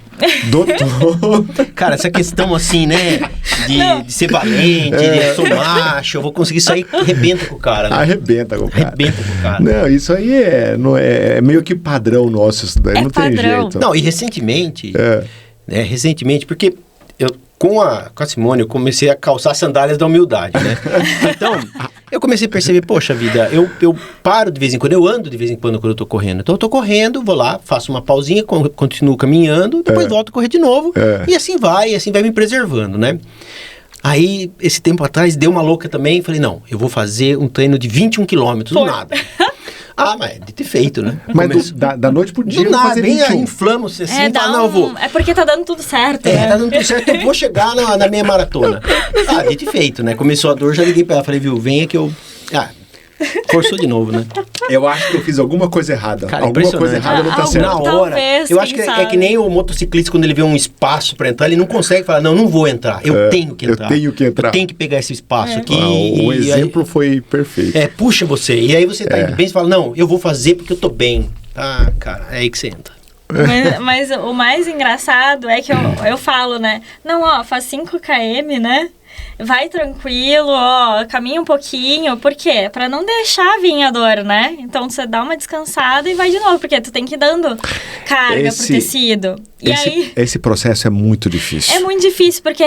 doutor... Cara, essa questão assim, né, de ser valente, de eu sou macho, eu vou conseguir sair, arrebenta com o cara. Né? Arrebenta com o cara. Arrebenta com o cara. Não, isso aí é meio que padrão nosso, isso daí não tem jeito. Não, e recentemente, porque com a Simone, eu comecei a calçar sandálias da humildade, né? Então, eu comecei a perceber, poxa vida, eu paro de vez em quando, eu ando de vez em quando eu tô correndo. Então, eu tô correndo, vou lá, faço uma pausinha, continuo caminhando, depois volto a correr de novo. E assim vai me preservando, né? Aí, esse tempo atrás, deu uma louca também, falei, não, eu vou fazer um treino de 21 quilômetros, do nada. Ah, mas é dito e feito, né? Mas da noite pro dia do não nada, fazer bem 21. inflama-se assim e fala, não, eu vou. É porque tá dando tudo certo, né? Tá dando tudo certo, eu vou chegar na minha maratona. Ah, dito e feito, né? Começou a dor, já liguei pra ela, falei, viu, venha que eu... Forçou de novo, né? Eu acho que eu fiz alguma coisa errada. Cara, alguma coisa errada não tá sendo. Na hora. Talvez, Eu acho que é que nem o motociclista, quando ele vê um espaço pra entrar, ele não consegue falar, não vou entrar. Eu tenho que entrar. Eu tenho que entrar. Eu tenho que pegar esse espaço aqui. O exemplo foi perfeito. Puxa você. E aí você tá indo bem, você fala, não, eu vou fazer porque eu tô bem. Ah, cara, é aí que você entra. Mas o mais engraçado é que eu falo, né? Não, ó, faz 5 km, né? Vai tranquilo, ó, caminha um pouquinho. Por quê? Pra não deixar vir a dor, né? Então, você dá uma descansada e vai de novo. Porque tu tem que ir dando carga pro tecido. E aí... Esse processo é muito difícil. É muito difícil, porque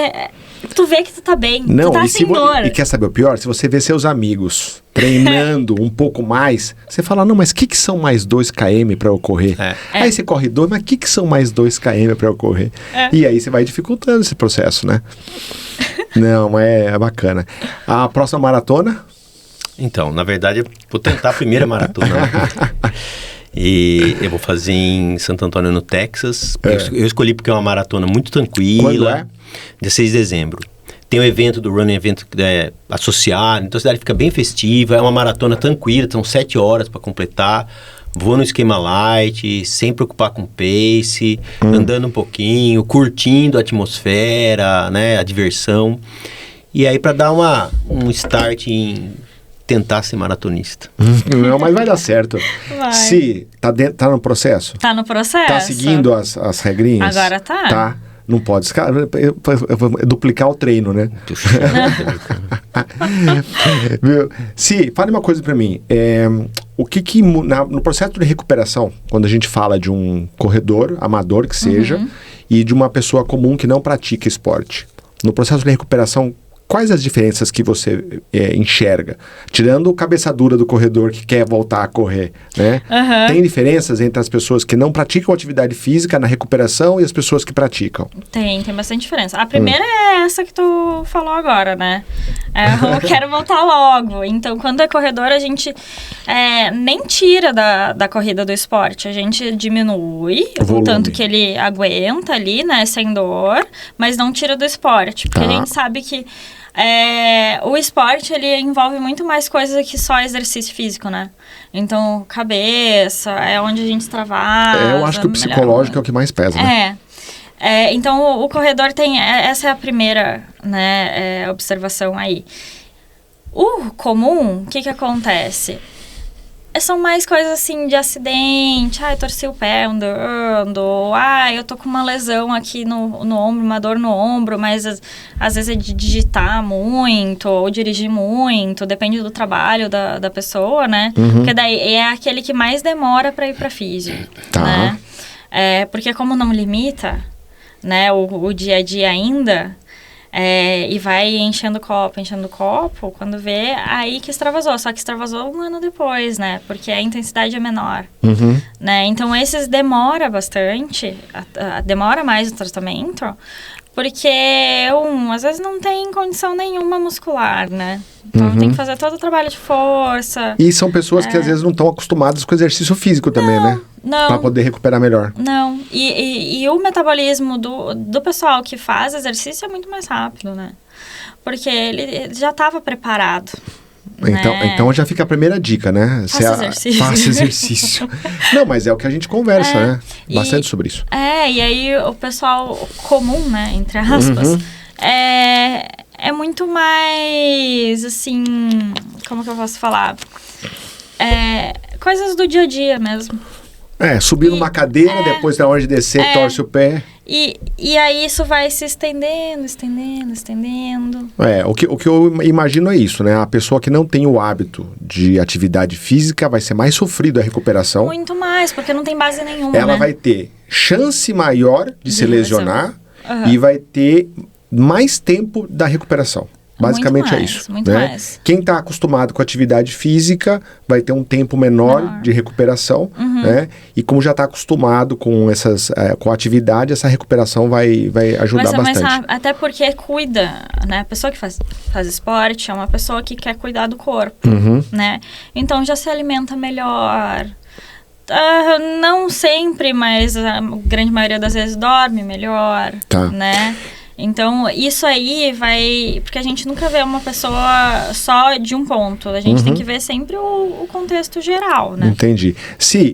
tu vê que tu tá bem. Não, tu tá sem dor. E quer saber o pior? Se você vê seus amigos treinando um pouco mais, você fala, não, mas o que são mais 2 km pra eu correr? Aí você corre 2, mas o que são mais 2 km pra eu correr? E aí você vai dificultando esse processo, né? Não, mas é bacana. A próxima maratona? Então, na verdade, eu vou tentar a primeira maratona. E eu vou fazer em Santo Antônio, no Texas. Eu escolhi porque é uma maratona muito tranquila. Quando é? 16 de dezembro. Tem o evento do Running, evento associado, então a cidade fica bem festiva. É uma maratona tranquila, são 7 horas para completar. Vou no esquema light, sem preocupar com pace, andando um pouquinho, curtindo a atmosfera, né, a diversão. E aí para dar um start em tentar ser maratonista. Não, mas vai dar certo. Vai. Se tá no processo? Tá no processo. Tá seguindo as regrinhas? Agora tá. Tá. Não pode duplicar o treino, né? Fale uma coisa pra mim. O que no processo de recuperação, quando a gente fala de um corredor amador que seja, e de uma pessoa comum que não pratica esporte, no processo de recuperação, quais as diferenças que você enxerga? Tirando a cabeçadura do corredor que quer voltar a correr, né? Tem diferenças entre as pessoas que não praticam atividade física na recuperação e as pessoas que praticam? Tem bastante diferença. A primeira é essa que tu falou agora, né? Eu quero voltar logo. Então, quando é corredor, a gente nem tira da corrida do esporte. A gente diminui o tanto que ele aguenta ali, né? Sem dor, mas não tira do esporte. Porque a gente sabe que o esporte, ele envolve muito mais coisas que só exercício físico, né? Então, cabeça, é onde a gente extravasa. Eu acho que o psicológico é o que mais pesa, né? Então, o corredor tem... Essa é a primeira, né, observação aí. O comum, o que acontece? São mais coisas assim de acidente. Eu torci o pé andando. Eu tô com uma lesão aqui no ombro, uma dor no ombro, mas às vezes é de digitar muito ou dirigir muito, depende do trabalho da pessoa, né? Porque daí é aquele que mais demora para ir para físio, né? Porque como não limita, né, o dia a dia ainda... e vai enchendo o copo, quando vê, aí que extravasou. Só que extravasou 1 ano depois, né? Porque a intensidade é menor. Né? Então, esses demora bastante, demora mais o tratamento, porque às vezes não tem condição nenhuma muscular, né? Então, tem que fazer todo o trabalho de força. E são pessoas que às vezes não estão acostumadas com exercício físico também, né? Não. Para poder recuperar melhor. Não. E o metabolismo do pessoal que faz exercício é muito mais rápido, né? Porque ele já estava preparado. Então já fica a primeira dica, né? Faça exercício. Não, mas é o que a gente conversa, né? Bastante sobre isso. E aí o pessoal comum, né? Entre aspas, é muito mais, assim... Como que eu posso falar? Coisas do dia a dia mesmo. Subir numa cadeira, depois na hora de descer, torce o pé. E aí isso vai se estendendo. O que eu imagino é isso, né? A pessoa que não tem o hábito de atividade física vai ser mais sofrido a recuperação. Muito mais, porque não tem base nenhuma, Ela vai ter chance maior de se lesionar e vai ter mais tempo da recuperação. Basicamente muito é mais, isso. muito né? mais. Quem está acostumado com atividade física vai ter um tempo menor de recuperação, né? E como já está acostumado com com a atividade, essa recuperação vai ajudar Vai ser mais bastante. rápido, até porque cuida, né? A pessoa que faz esporte é uma pessoa que quer cuidar do corpo, né? Então já se alimenta melhor. Não sempre, mas a grande maioria das vezes dorme melhor, né? Então, isso aí vai... Porque a gente nunca vê uma pessoa só de um ponto. A gente tem que ver sempre o contexto geral, né? Entendi.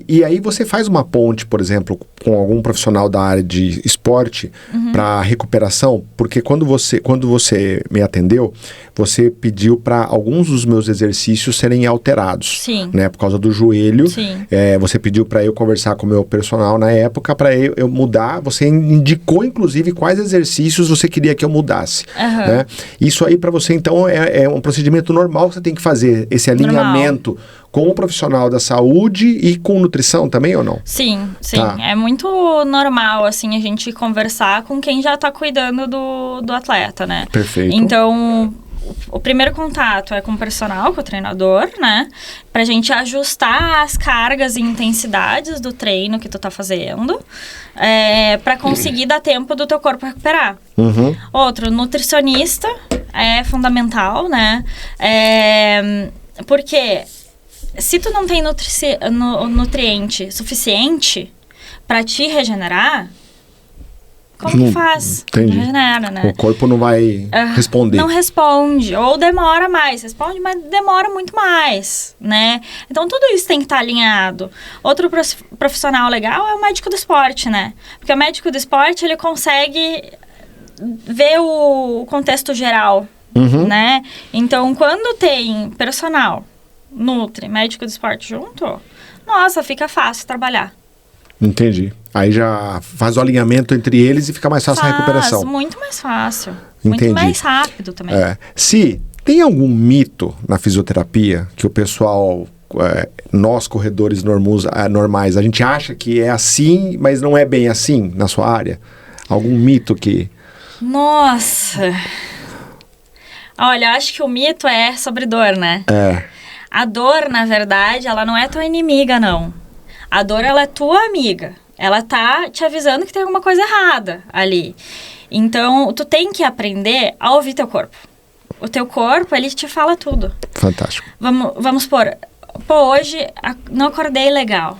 E aí você faz uma ponte, por exemplo, com algum profissional da área de esporte para recuperação? Porque quando você me atendeu, você pediu para alguns dos meus exercícios serem alterados. Sim. Né? Por causa do joelho. Sim. Você pediu para eu conversar com o meu personal na época para eu mudar. Você indicou, inclusive, quais exercícios você queria que eu mudasse. Né? Isso aí para você, então, é um procedimento normal que você tem que fazer, esse alinhamento com o profissional da saúde e com nutrição também, ou não? Sim. É muito normal, assim, a gente conversar com quem já está cuidando do atleta, né? Perfeito. Então, o primeiro contato é com o personal, com o treinador, né? Pra gente ajustar as cargas e intensidades do treino que tu tá fazendo, pra conseguir dar tempo do teu corpo recuperar. Outro, nutricionista é fundamental, né? Porque se tu não tem nutriente suficiente para te regenerar, como que faz? Entendi. Não regenera, né? O corpo não vai responder. Não responde, ou demora mais. Responde, mas demora muito mais, né? Então, tudo isso tem que estar alinhado. Outro profissional legal é o médico do esporte, né? Porque o médico do esporte, ele consegue ver o contexto geral, né? Então, quando tem personal, nutri, médico do esporte junto, nossa, fica fácil trabalhar. Entendi. Aí já faz o alinhamento entre eles e fica mais fácil a recuperação. Muito mais fácil. Entendi. Muito mais rápido também. Se tem algum mito na fisioterapia que o pessoal, nós corredores normais, a gente acha que é assim, mas não é bem assim na sua área? Algum mito que... Nossa! Olha, eu acho que o mito é sobre dor, né? A dor, na verdade, ela não é tua inimiga, não. A dor, ela é tua amiga. Ela tá te avisando que tem alguma coisa errada ali. Então, tu tem que aprender a ouvir teu corpo. O teu corpo, ele te fala tudo. Fantástico. Vamos supor, hoje não acordei legal.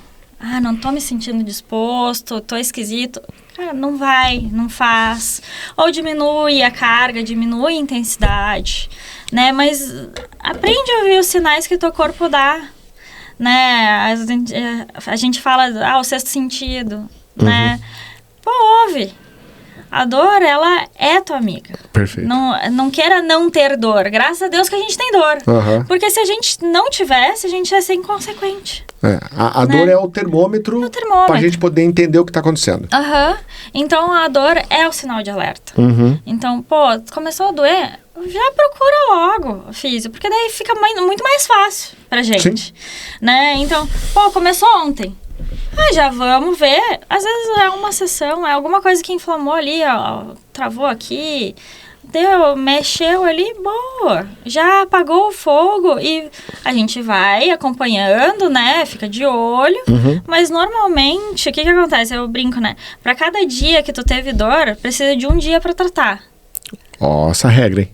Não tô me sentindo disposto, tô esquisito. Cara, não faz. Ou diminui a carga, diminui a intensidade, né? Mas aprende a ouvir os sinais que teu corpo dá. Né, a gente fala, o sexto sentido, né? Pô, ouve. A dor, ela é tua amiga. Perfeito. Não queira não ter dor. Graças a Deus que a gente tem dor. Porque se a gente não tivesse, a gente ia ser inconsequente. A dor é o termômetro, pra gente poder entender o que tá acontecendo. Então, a dor é o sinal de alerta. Então, começou a doer, já procura logo, físio, porque daí fica muito mais fácil pra gente. Né? Então, começou ontem. Já vamos ver. Às vezes é uma sessão, é alguma coisa que inflamou ali, travou aqui, mexeu ali, boa. Já apagou o fogo e a gente vai acompanhando, né? Fica de olho. Mas normalmente, o que acontece? Eu brinco, né? Pra cada dia que tu teve dor, precisa de um dia pra tratar. Essa regra, hein?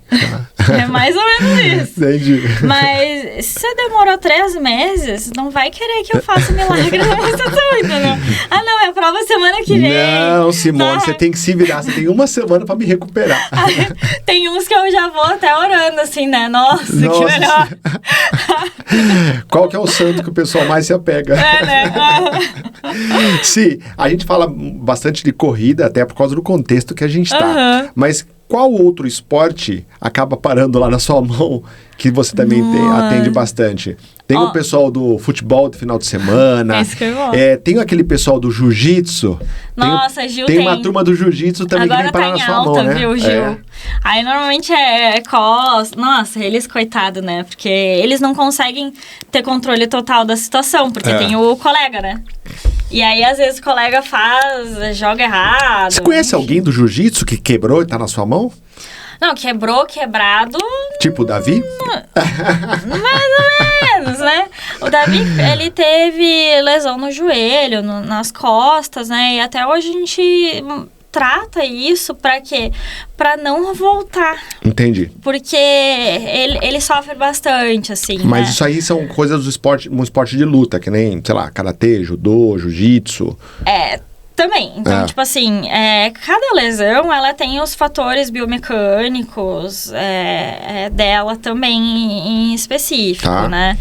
É mais ou menos isso. Entendi. Mas se você demorou 3 meses, não vai querer que eu faça milagre na situação, entendeu? Não, é a prova semana que vem. Não, Simone, você tem que se virar. Você tem uma semana pra me recuperar. Tem uns que eu já vou até orando, assim, né? Nossa. Que melhor. Qual que é o santo que o pessoal mais se apega? Né? Sim, a gente fala bastante de corrida, até por causa do contexto que a gente tá. Mas qual outro esporte acaba parando lá na sua mão que você também atende bastante? Tem o pessoal do futebol do final de semana. Isso que eu gosto. Tem aquele pessoal do jiu-jitsu. Nossa, Gil tem uma turma do jiu-jitsu também agora que vem parar na sua alta, mão, né? Viu, Gil? Aí normalmente é cos. Nossa, eles, coitado, né? Porque eles não conseguem ter controle total da situação, porque tem o colega, né? E aí, às vezes, o colega joga errado. Você conhece alguém do jiu-jitsu que quebrou e tá na sua mão? Não, quebrado... Tipo o Davi? Mais ou menos, né? O Davi, ele teve lesão no joelho, nas costas, né? E até hoje a gente trata isso pra quê? Pra não voltar. Entendi. Porque ele sofre bastante, assim, Mas né? isso aí são coisas do esporte, um esporte de luta, que nem, sei lá, karatê, judô, jiu-jitsu. Também. Então, tipo assim, cada lesão, ela tem os fatores biomecânicos dela também em específico, né?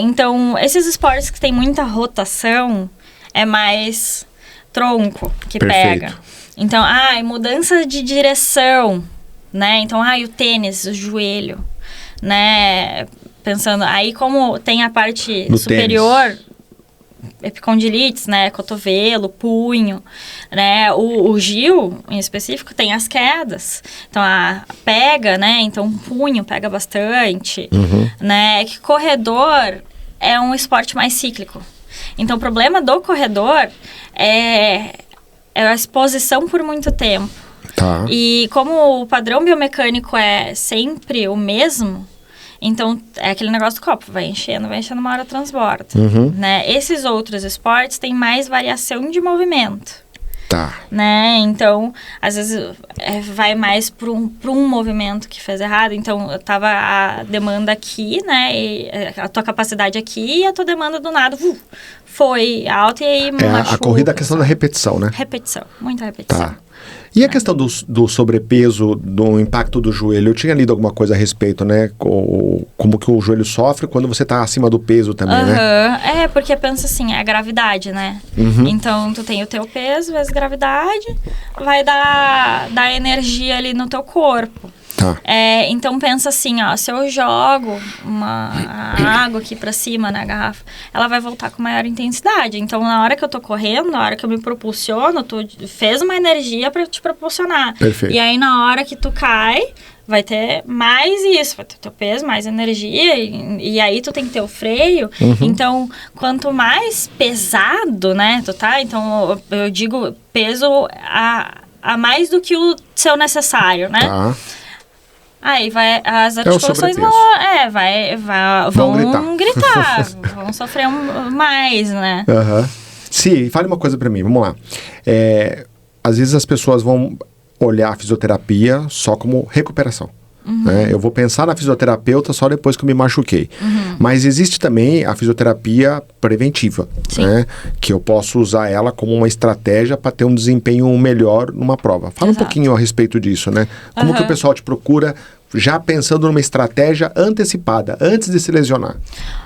Então, esses esportes que tem muita rotação, é mais tronco que pega. Então, mudança de direção, né? Então, o tênis, o joelho, né? Pensando, aí como tem a parte no superior... Tênis. Epicondilites, né, cotovelo, punho, né, o Gil, em específico, tem as quedas, então pega, né, então o punho pega bastante, né, que corredor é um esporte mais cíclico, então o problema do corredor é a exposição por muito tempo, e como o padrão biomecânico é sempre o mesmo, então, é aquele negócio do copo, vai enchendo, uma hora transborda, né? Esses outros esportes têm mais variação de movimento, né? Então, às vezes, vai mais para um movimento que fez errado. Então, tava a demanda aqui, né? E a tua capacidade aqui e a tua demanda do nada foi alta e aí machuca. A corrida é a questão da repetição, né? Repetição, muita repetição. E a questão do sobrepeso, do impacto do joelho? Eu tinha lido alguma coisa a respeito, né? Como que o joelho sofre quando você tá acima do peso também, né? Porque pensa assim, é a gravidade, né? Então, tu tem o teu peso vezes gravidade, vai dar energia ali no teu corpo. Então, pensa assim, se eu jogo uma água aqui pra cima na garrafa, ela vai voltar com maior intensidade. Então, na hora que eu tô correndo, na hora que eu me propulsiono, tu fez uma energia pra te propulsionar. Perfeito. E aí, na hora que tu cai, vai ter mais isso, vai ter teu peso, mais energia, e aí tu tem que ter o freio. Então, quanto mais pesado, né, tu tá, então eu digo peso a mais do que o seu necessário, né? Aí vai, as articulações vão gritar, vão sofrer mais, né? Sim, fale uma coisa pra mim, vamos lá. Às vezes as pessoas vão olhar a fisioterapia só como recuperação. Né? Eu vou pensar na fisioterapeuta só depois que eu me machuquei. Mas existe também a fisioterapia preventiva, né? Que eu posso usar ela como uma estratégia para ter um desempenho melhor numa prova. Fala um pouquinho a respeito disso, né? Como que o pessoal te procura já pensando numa estratégia antecipada, antes de se lesionar?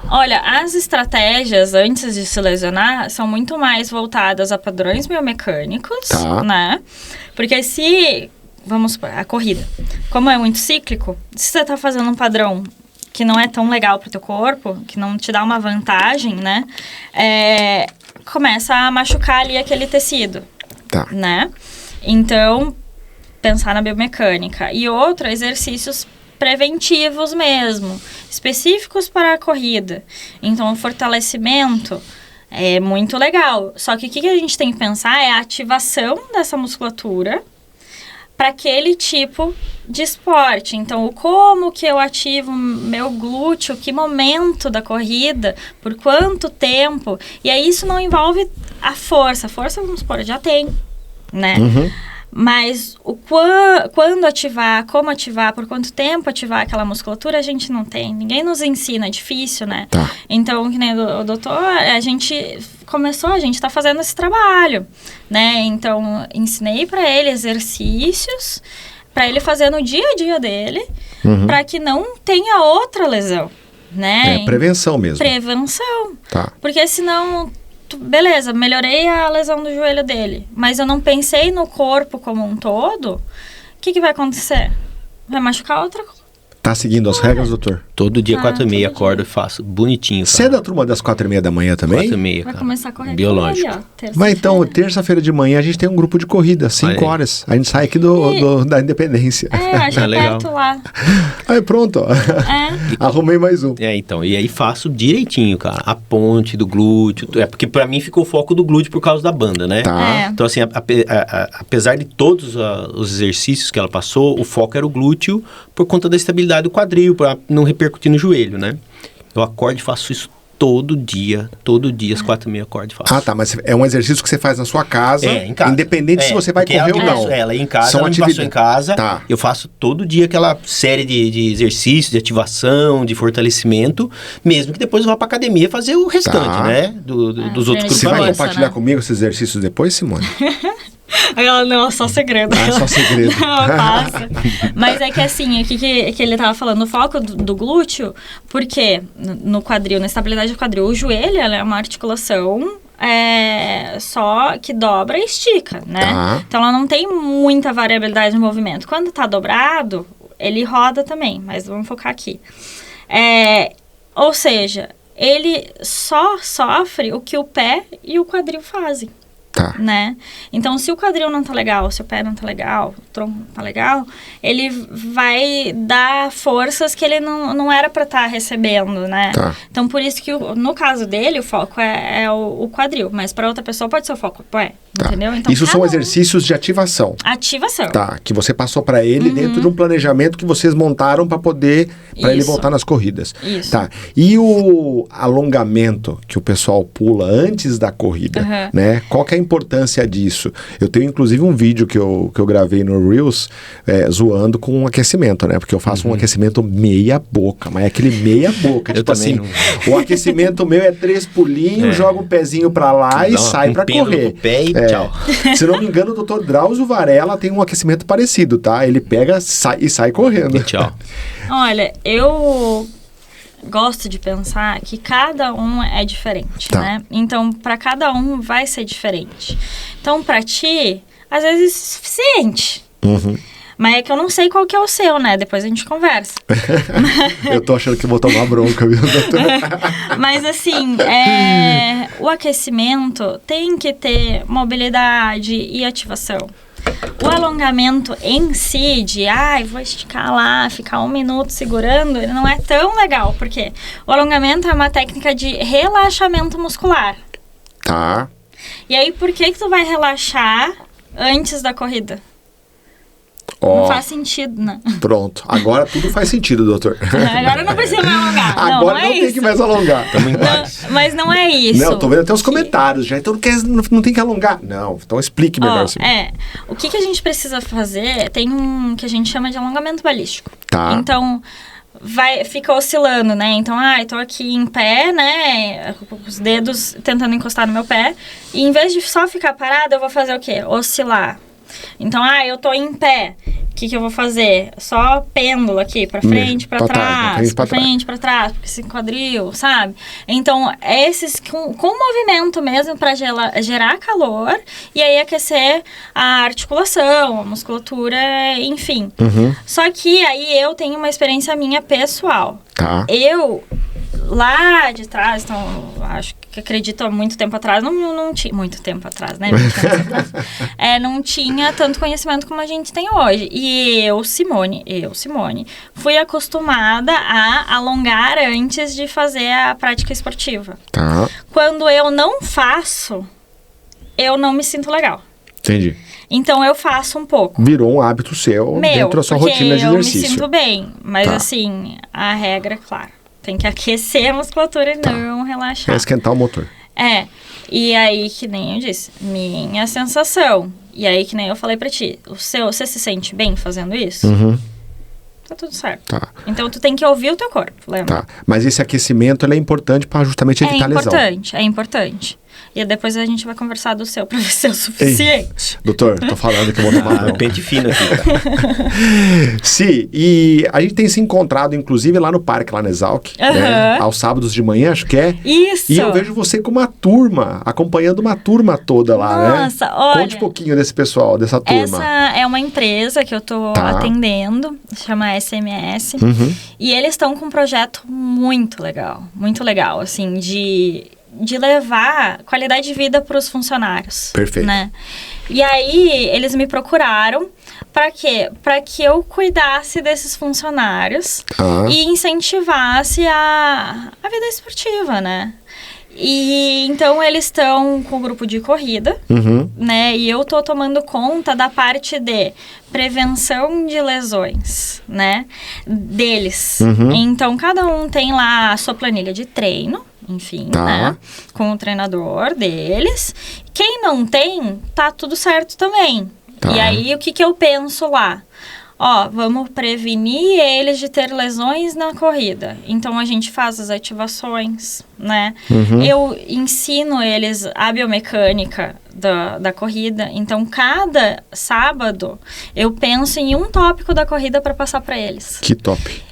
Olha, as estratégias antes de se lesionar são muito mais voltadas a padrões biomecânicos, né? Porque vamos supor, a corrida, como é muito cíclico, se você tá fazendo um padrão que não é tão legal pro teu corpo, que não te dá uma vantagem, né? Começa a machucar ali aquele tecido, né? Então, pensar na biomecânica. E outro, exercícios preventivos mesmo, específicos para a corrida. Então, o fortalecimento é muito legal. Só que o que a gente tem que pensar é a ativação dessa musculatura para aquele tipo de esporte. Então, como que eu ativo meu glúteo, que momento da corrida, por quanto tempo. E aí isso não envolve a força. A força, vamos supor, já tem, né? Mas quando ativar, como ativar, por quanto tempo ativar aquela musculatura, a gente não tem. Ninguém nos ensina, é difícil, né? Então, que nem o doutor, a gente está fazendo esse trabalho, né? Então, ensinei para ele exercícios, para ele fazer no dia a dia dele, para que não tenha outra lesão, né? Prevenção mesmo. Prevenção. Porque senão... Beleza, melhorei a lesão do joelho dele, mas eu não pensei no corpo como um todo, o que vai acontecer? Vai machucar outra coisa. Tá seguindo as regras, doutor? Todo dia, 4h30, todo dia. acordo e faço bonitinho. Você é da turma das 4h30 da manhã também? 4h30, Vai cara. começar a correr Biológico. com ele, ó, terça-feira. Mas então, terça-feira de manhã a gente tem um grupo de corrida, 5 Olha aí. horas. A gente sai aqui da Independência. acho que é legal. perto lá. Aí pronto, ó. Arrumei mais um. Então, e aí faço direitinho, cara. A ponte do glúteo. Porque pra mim ficou o foco do glúteo por causa da banda, né? Tá. Então, assim, apesar de todos os exercícios que ela passou, o foco era o glúteo por conta da estabilidade do quadril, pra não repercutir no joelho, né? Eu acordo e faço isso todo dia, às 4h30 eu acordo e faço. Ah, tá, mas é um exercício que você faz na sua casa, Em casa. independente se você vai porque correr ou não. Ela em casa, São ela me passou atividades. em casa. Tá. Eu faço todo dia aquela série de exercícios, de ativação, de fortalecimento, mesmo que depois eu vá pra academia fazer o restante, Tá. né? Dos outros Você vai Balança, compartilhar né? comigo esses exercícios depois, Simone? Aí ela, não, só segredo. Ah, só segredo. Não, passa. Mas é que assim, o que ele tava falando, o foco do glúteo, porque no quadril, na estabilidade do quadril, o joelho, ela é uma articulação só que dobra e estica, né? Tá. Então ela não tem muita variabilidade no movimento. Quando tá dobrado, ele roda também, mas vamos focar aqui. Ou seja, ele só sofre o que o pé e o quadril fazem. Tá. Né? Então, se o quadril não tá legal, se o pé não tá legal, o tronco não tá legal, ele vai dar forças que ele não era pra estar recebendo, né? Tá. Então, por isso que no caso dele, o foco é o quadril, mas pra outra pessoa pode ser o foco o pé, Tá. entendeu? Então, Isso são cada um- exercícios de ativação. Ativação. Tá, que você passou pra ele dentro de um planejamento que vocês montaram pra poder para ele Isso. voltar nas corridas. Isso. Tá. E o alongamento que o pessoal pula antes da corrida, Aham. né? Qual que é a importância disso? Eu tenho inclusive um vídeo que eu gravei no Reels zoando com um aquecimento, né? Porque eu faço um aquecimento meia boca, mas é aquele meia boca, Eu tipo também assim, o aquecimento meu é 3 pulinhos, joga um pezinho pra lá e Dá sai pra pêndulo correr. no pé e tchau. Se não me engano, o Dr. Drauzio Varela tem um aquecimento parecido, tá? Ele pega e sai correndo. E tchau. Olha, eu gosto de pensar que cada um é diferente, Tá. né? Então, pra cada um vai ser diferente. Então, pra ti, às vezes é suficiente. Uhum. Mas é que eu não sei qual que é o seu, né? Depois a gente conversa. Eu tô achando que eu vou tomar bronca, viu, doutor? Mas assim, o aquecimento tem que ter mobilidade e ativação. O alongamento em si, vou esticar lá, ficar 1 minuto segurando, ele não é tão legal, porque o alongamento é uma técnica de relaxamento muscular. Tá. E aí, por que tu vai relaxar antes da corrida? Ó, Não faz sentido, né? pronto. Agora tudo faz sentido, doutor. Agora não precisa me alongar. Agora não é tem isso. que mais alongar. Tamo em paz. Não, mas não é isso. Não, tô vendo até os Que- comentários já. Então não tem que alongar. Não, então explique melhor. Ó, assim. o que a gente precisa fazer, tem um que a gente chama de alongamento balístico. Tá. Então, fica oscilando, né? Então, tô aqui em pé, né? Com os dedos tentando encostar no meu pé. E em vez de só ficar parada, eu vou fazer o quê? Oscilar. Então, eu tô em pé. O que eu vou fazer? Só pêndulo aqui, pra frente, pra trás, pra frente, pra trás, porque esse quadril, sabe? Então, esses com movimento mesmo pra gerar calor e aí aquecer a articulação, a musculatura, enfim. Uhum. Só que aí eu tenho uma experiência minha pessoal. Tá. Eu, lá de trás, então, acho que acredito há muito tempo atrás, não tinha, muito tempo atrás, né? 20 anos atrás, não tinha tanto conhecimento como a gente tem hoje. E eu, Simone, fui acostumada a alongar antes de fazer a prática esportiva. Tá. Quando eu não faço, eu não me sinto legal. Entendi. Então, eu faço um pouco. Virou um hábito seu dentro da sua porque rotina de eu exercício. me sinto bem. Mas, Tá. assim, a regra, claro, tem que aquecer a musculatura e não É relaxar. esquentar o motor. E aí, que nem eu disse, minha sensação. E aí, que nem eu falei pra ti, você se sente bem fazendo isso? Uhum. Tá tudo certo. Tá. Então, tu tem que ouvir o teu corpo, lembra? Tá. Mas esse aquecimento ele é importante para justamente evitar lesão. É importante. E depois a gente vai conversar do seu pra ver se é o suficiente. Doutor, tô falando que eu vou tomar pente fino aqui, cara. Sim, e a gente tem se encontrado, inclusive, lá no parque, lá na Exalc, né? Aos sábados de manhã, acho que é. Isso! E eu vejo você com uma turma, acompanhando uma turma toda lá, né? Nossa, olha... Conte um pouquinho desse pessoal, dessa turma. Essa é uma empresa que eu tô atendendo, chama SMS. E eles estão com um projeto muito legal, assim, de levar qualidade de vida para os funcionários. Perfeito. Né? E aí, eles me procuraram para quê? Para que eu cuidasse desses funcionários e incentivasse a vida esportiva, né? E então eles estão com o grupo de corrida, né? E eu tô tomando conta da parte de prevenção de lesões, né? Deles. Então cada um tem lá a sua planilha de treino, enfim, né? Com o treinador deles. Quem não tem, tá tudo certo também. E aí o que eu penso lá? Ó, vamos prevenir eles de ter lesões na corrida. Então, a gente faz as ativações, né? Eu ensino eles a biomecânica da corrida. Então, cada sábado, eu penso em um tópico da corrida para passar para eles. Que top!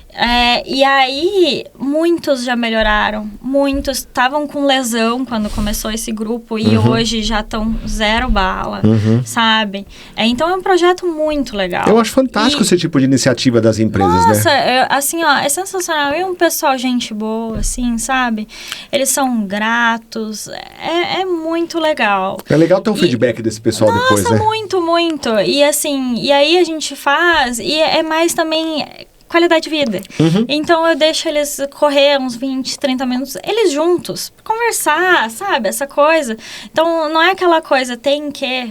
E aí, muitos já melhoraram. Muitos estavam com lesão quando começou esse grupo e hoje já estão 0 bala, sabe? Então, é um projeto muito legal. Eu acho fantástico esse tipo de iniciativa das empresas, nossa, né? Assim, ó, é sensacional. E um pessoal, gente boa, assim, sabe? Eles são gratos. É muito legal. É legal ter um feedback desse pessoal depois, né? Nossa, muito. E assim, e aí a gente faz, e é mais também... qualidade de vida. Então, eu deixo eles correr uns 20, 30 minutos, eles juntos, conversar, sabe? Essa coisa. Então, não é aquela coisa, tem que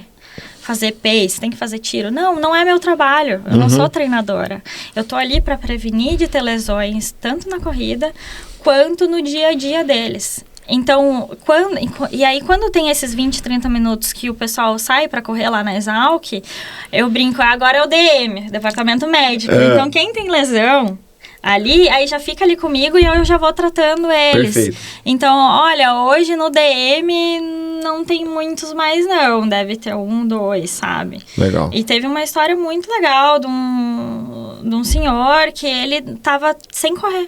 fazer pace, tem que fazer tiro. Não é meu trabalho. Eu não sou treinadora. Eu tô ali para prevenir de ter lesões, tanto na corrida, quanto no dia a dia deles. Então, quando tem esses 20, 30 minutos que o pessoal sai para correr lá na Exalc, eu brinco, agora é o DM, Departamento Médico. Então, quem tem lesão ali, aí já fica ali comigo e eu já vou tratando eles. Perfeito. Então, olha, hoje no DM não tem muitos mais não, deve ter 1, 2, sabe? Legal. E teve uma história muito legal de um senhor que ele tava sem correr.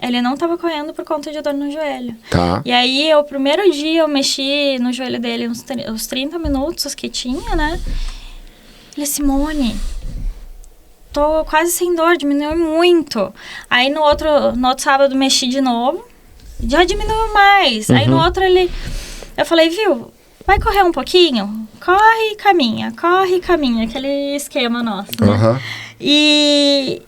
Ele não estava correndo por conta de dor no joelho. E aí, o primeiro dia, eu mexi no joelho dele uns 30 minutos que tinha, né? Ele, Simone, tô quase sem dor, diminuiu muito. Aí, no outro sábado, mexi de novo. Já diminuiu mais. Aí, no outro, eu falei, viu, vai correr um pouquinho? Corre e caminha. Aquele esquema nosso, né? E...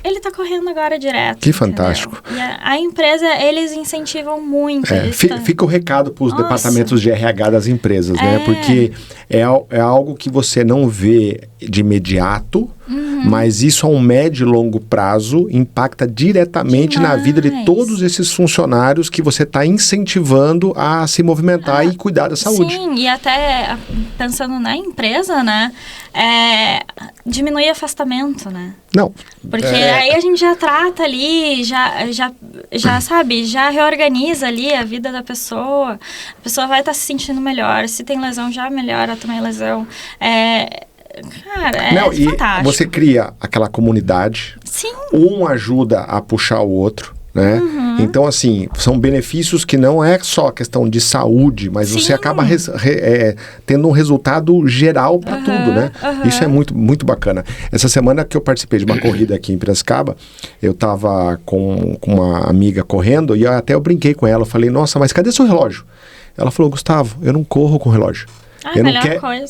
ele tá correndo agora direto. Que fantástico. E a empresa, eles incentivam muito. Fica o recado para os departamentos de RH das empresas, né? Porque é algo que você não vê de imediato, mas isso a um médio e longo prazo impacta diretamente na vida de todos esses funcionários que você está incentivando a se movimentar e cuidar da saúde. Sim, e até pensando na empresa, né? Diminuir afastamento, né? Não. Porque aí a gente já trata ali, já sabe, já reorganiza ali a vida da pessoa. A pessoa vai estar se sentindo melhor. Se tem lesão, já melhora também a lesão. Cara, fantástico. E você cria aquela comunidade. Sim. Um ajuda a puxar o outro, né? Então, assim, são benefícios que não é só questão de saúde, mas você acaba tendo um resultado geral para tudo, né? Isso é muito, muito bacana. Essa semana que eu participei de uma corrida aqui em Piracicaba, eu tava com uma amiga correndo e até eu brinquei com ela. Eu falei, nossa, mas cadê seu relógio? Ela falou, Gustavo, eu não corro com relógio.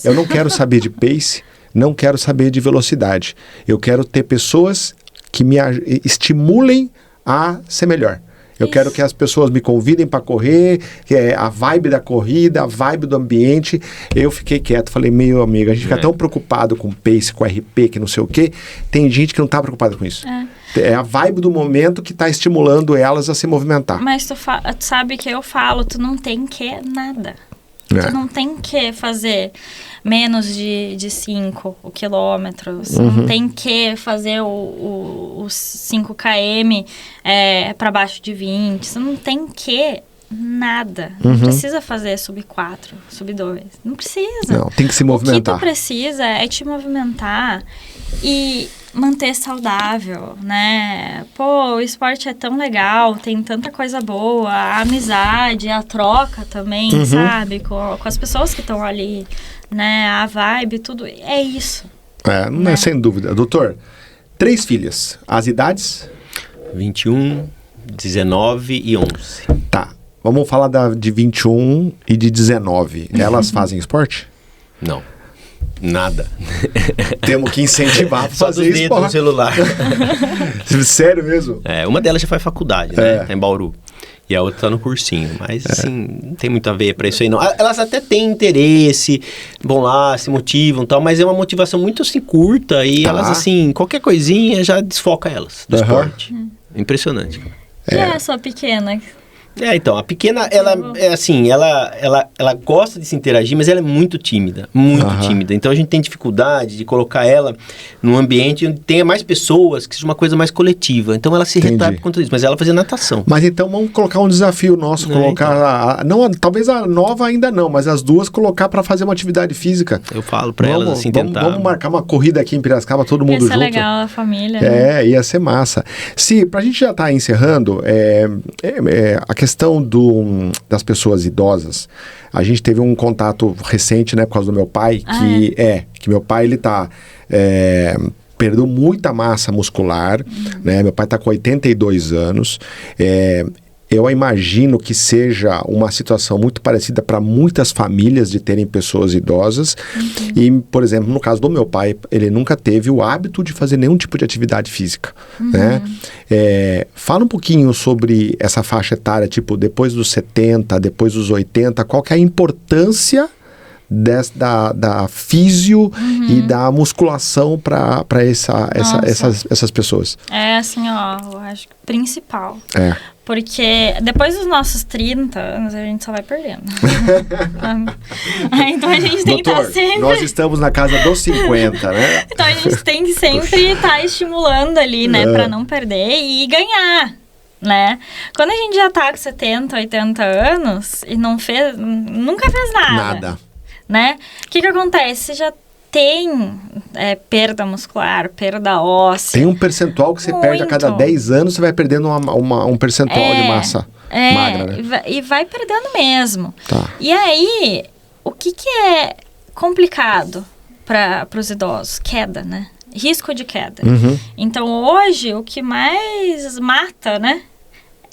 Eu não quero saber de pace, não quero saber de velocidade. Eu quero ter pessoas que me estimulem a ser melhor. Eu quero que as pessoas me convidem para correr, que é a vibe da corrida, a vibe do ambiente. Eu fiquei quieto, falei, meu amigo, a gente fica tão preocupado com pace, com RP, que não sei o quê. Tem gente que não está preocupada com isso. É a vibe do momento que está estimulando elas a se movimentar. Mas tu sabe que eu falo, tu não tem que nada. Tu não tem que fazer menos de 5 quilômetros. Não tem que fazer os 5 km para baixo de 20. Você não tem que nada. Não precisa fazer sub-4, sub-2. Não precisa. Não, tem que se movimentar. O que tu precisa é te movimentar e manter saudável, né? Pô, o esporte é tão legal, tem tanta coisa boa, a amizade, a troca também, sabe? Com as pessoas que estão ali, né? A vibe, tudo. É isso. Não é sem dúvida. Doutor, 3 filhas. As idades? 21, 19 e 11. Tá. Vamos falar de 21 e de 19. Elas fazem esporte? Não. Nada. Temos que incentivar para Só fazer dos dedos esporte. no celular. Sério mesmo? Uma delas já faz faculdade, né? Tá em Bauru. E a outra tá no cursinho. Mas, assim, não tem muito a ver pra isso aí, não. Elas até têm interesse, vão lá, se motivam e tal, mas é uma motivação muito, assim, curta. E elas, assim, qualquer coisinha já desfoca elas do esporte. Impressionante. E a sua pequena? Então, a pequena, ela é assim, ela gosta de se interagir, mas ela é muito tímida, tímida. Então, a gente tem dificuldade de colocar ela num ambiente onde tenha mais pessoas, que seja uma coisa mais coletiva. Então, ela se retrai por conta disso, mas ela fazia natação. Mas então, vamos colocar um desafio nosso, colocar, talvez a nova ainda não, mas as duas colocar para fazer uma atividade física. Eu falo para elas, assim, tentar... Vamos marcar uma corrida aqui em Piracicaba, todo mundo junto. Ia ser legal, a família. Né? Ia ser massa. Se, pra gente já estar encerrando, a questão das pessoas idosas, a gente teve um contato recente, né, por causa do meu pai, que meu pai, ele perdeu muita massa muscular, né, meu pai tá com 82 anos, eu imagino que seja uma situação muito parecida para muitas famílias de terem pessoas idosas. E, por exemplo, no caso do meu pai, ele nunca teve o hábito de fazer nenhum tipo de atividade física, né? Fala um pouquinho sobre essa faixa etária, tipo, depois dos 70, depois dos 80, qual que é a importância da físio e da musculação para essas pessoas? Assim, eu acho que principal. Porque depois dos nossos 30 anos, a gente só vai perdendo. Então a gente tem que estar sempre... nós estamos na casa dos 50, né? Então a gente tem que sempre estar estimulando ali, né? Pra não perder e ganhar, né? Quando a gente já tá com 70, 80 anos e nunca fez nada. Né? O que acontece? Você já tem perda muscular, perda óssea. Tem um percentual que você perde a cada 10 anos, você vai perdendo um percentual de massa magra, né? E vai perdendo mesmo. Tá. E aí, o que é complicado para os idosos? Queda, né? Risco de queda. Então, hoje, o que mais mata, né?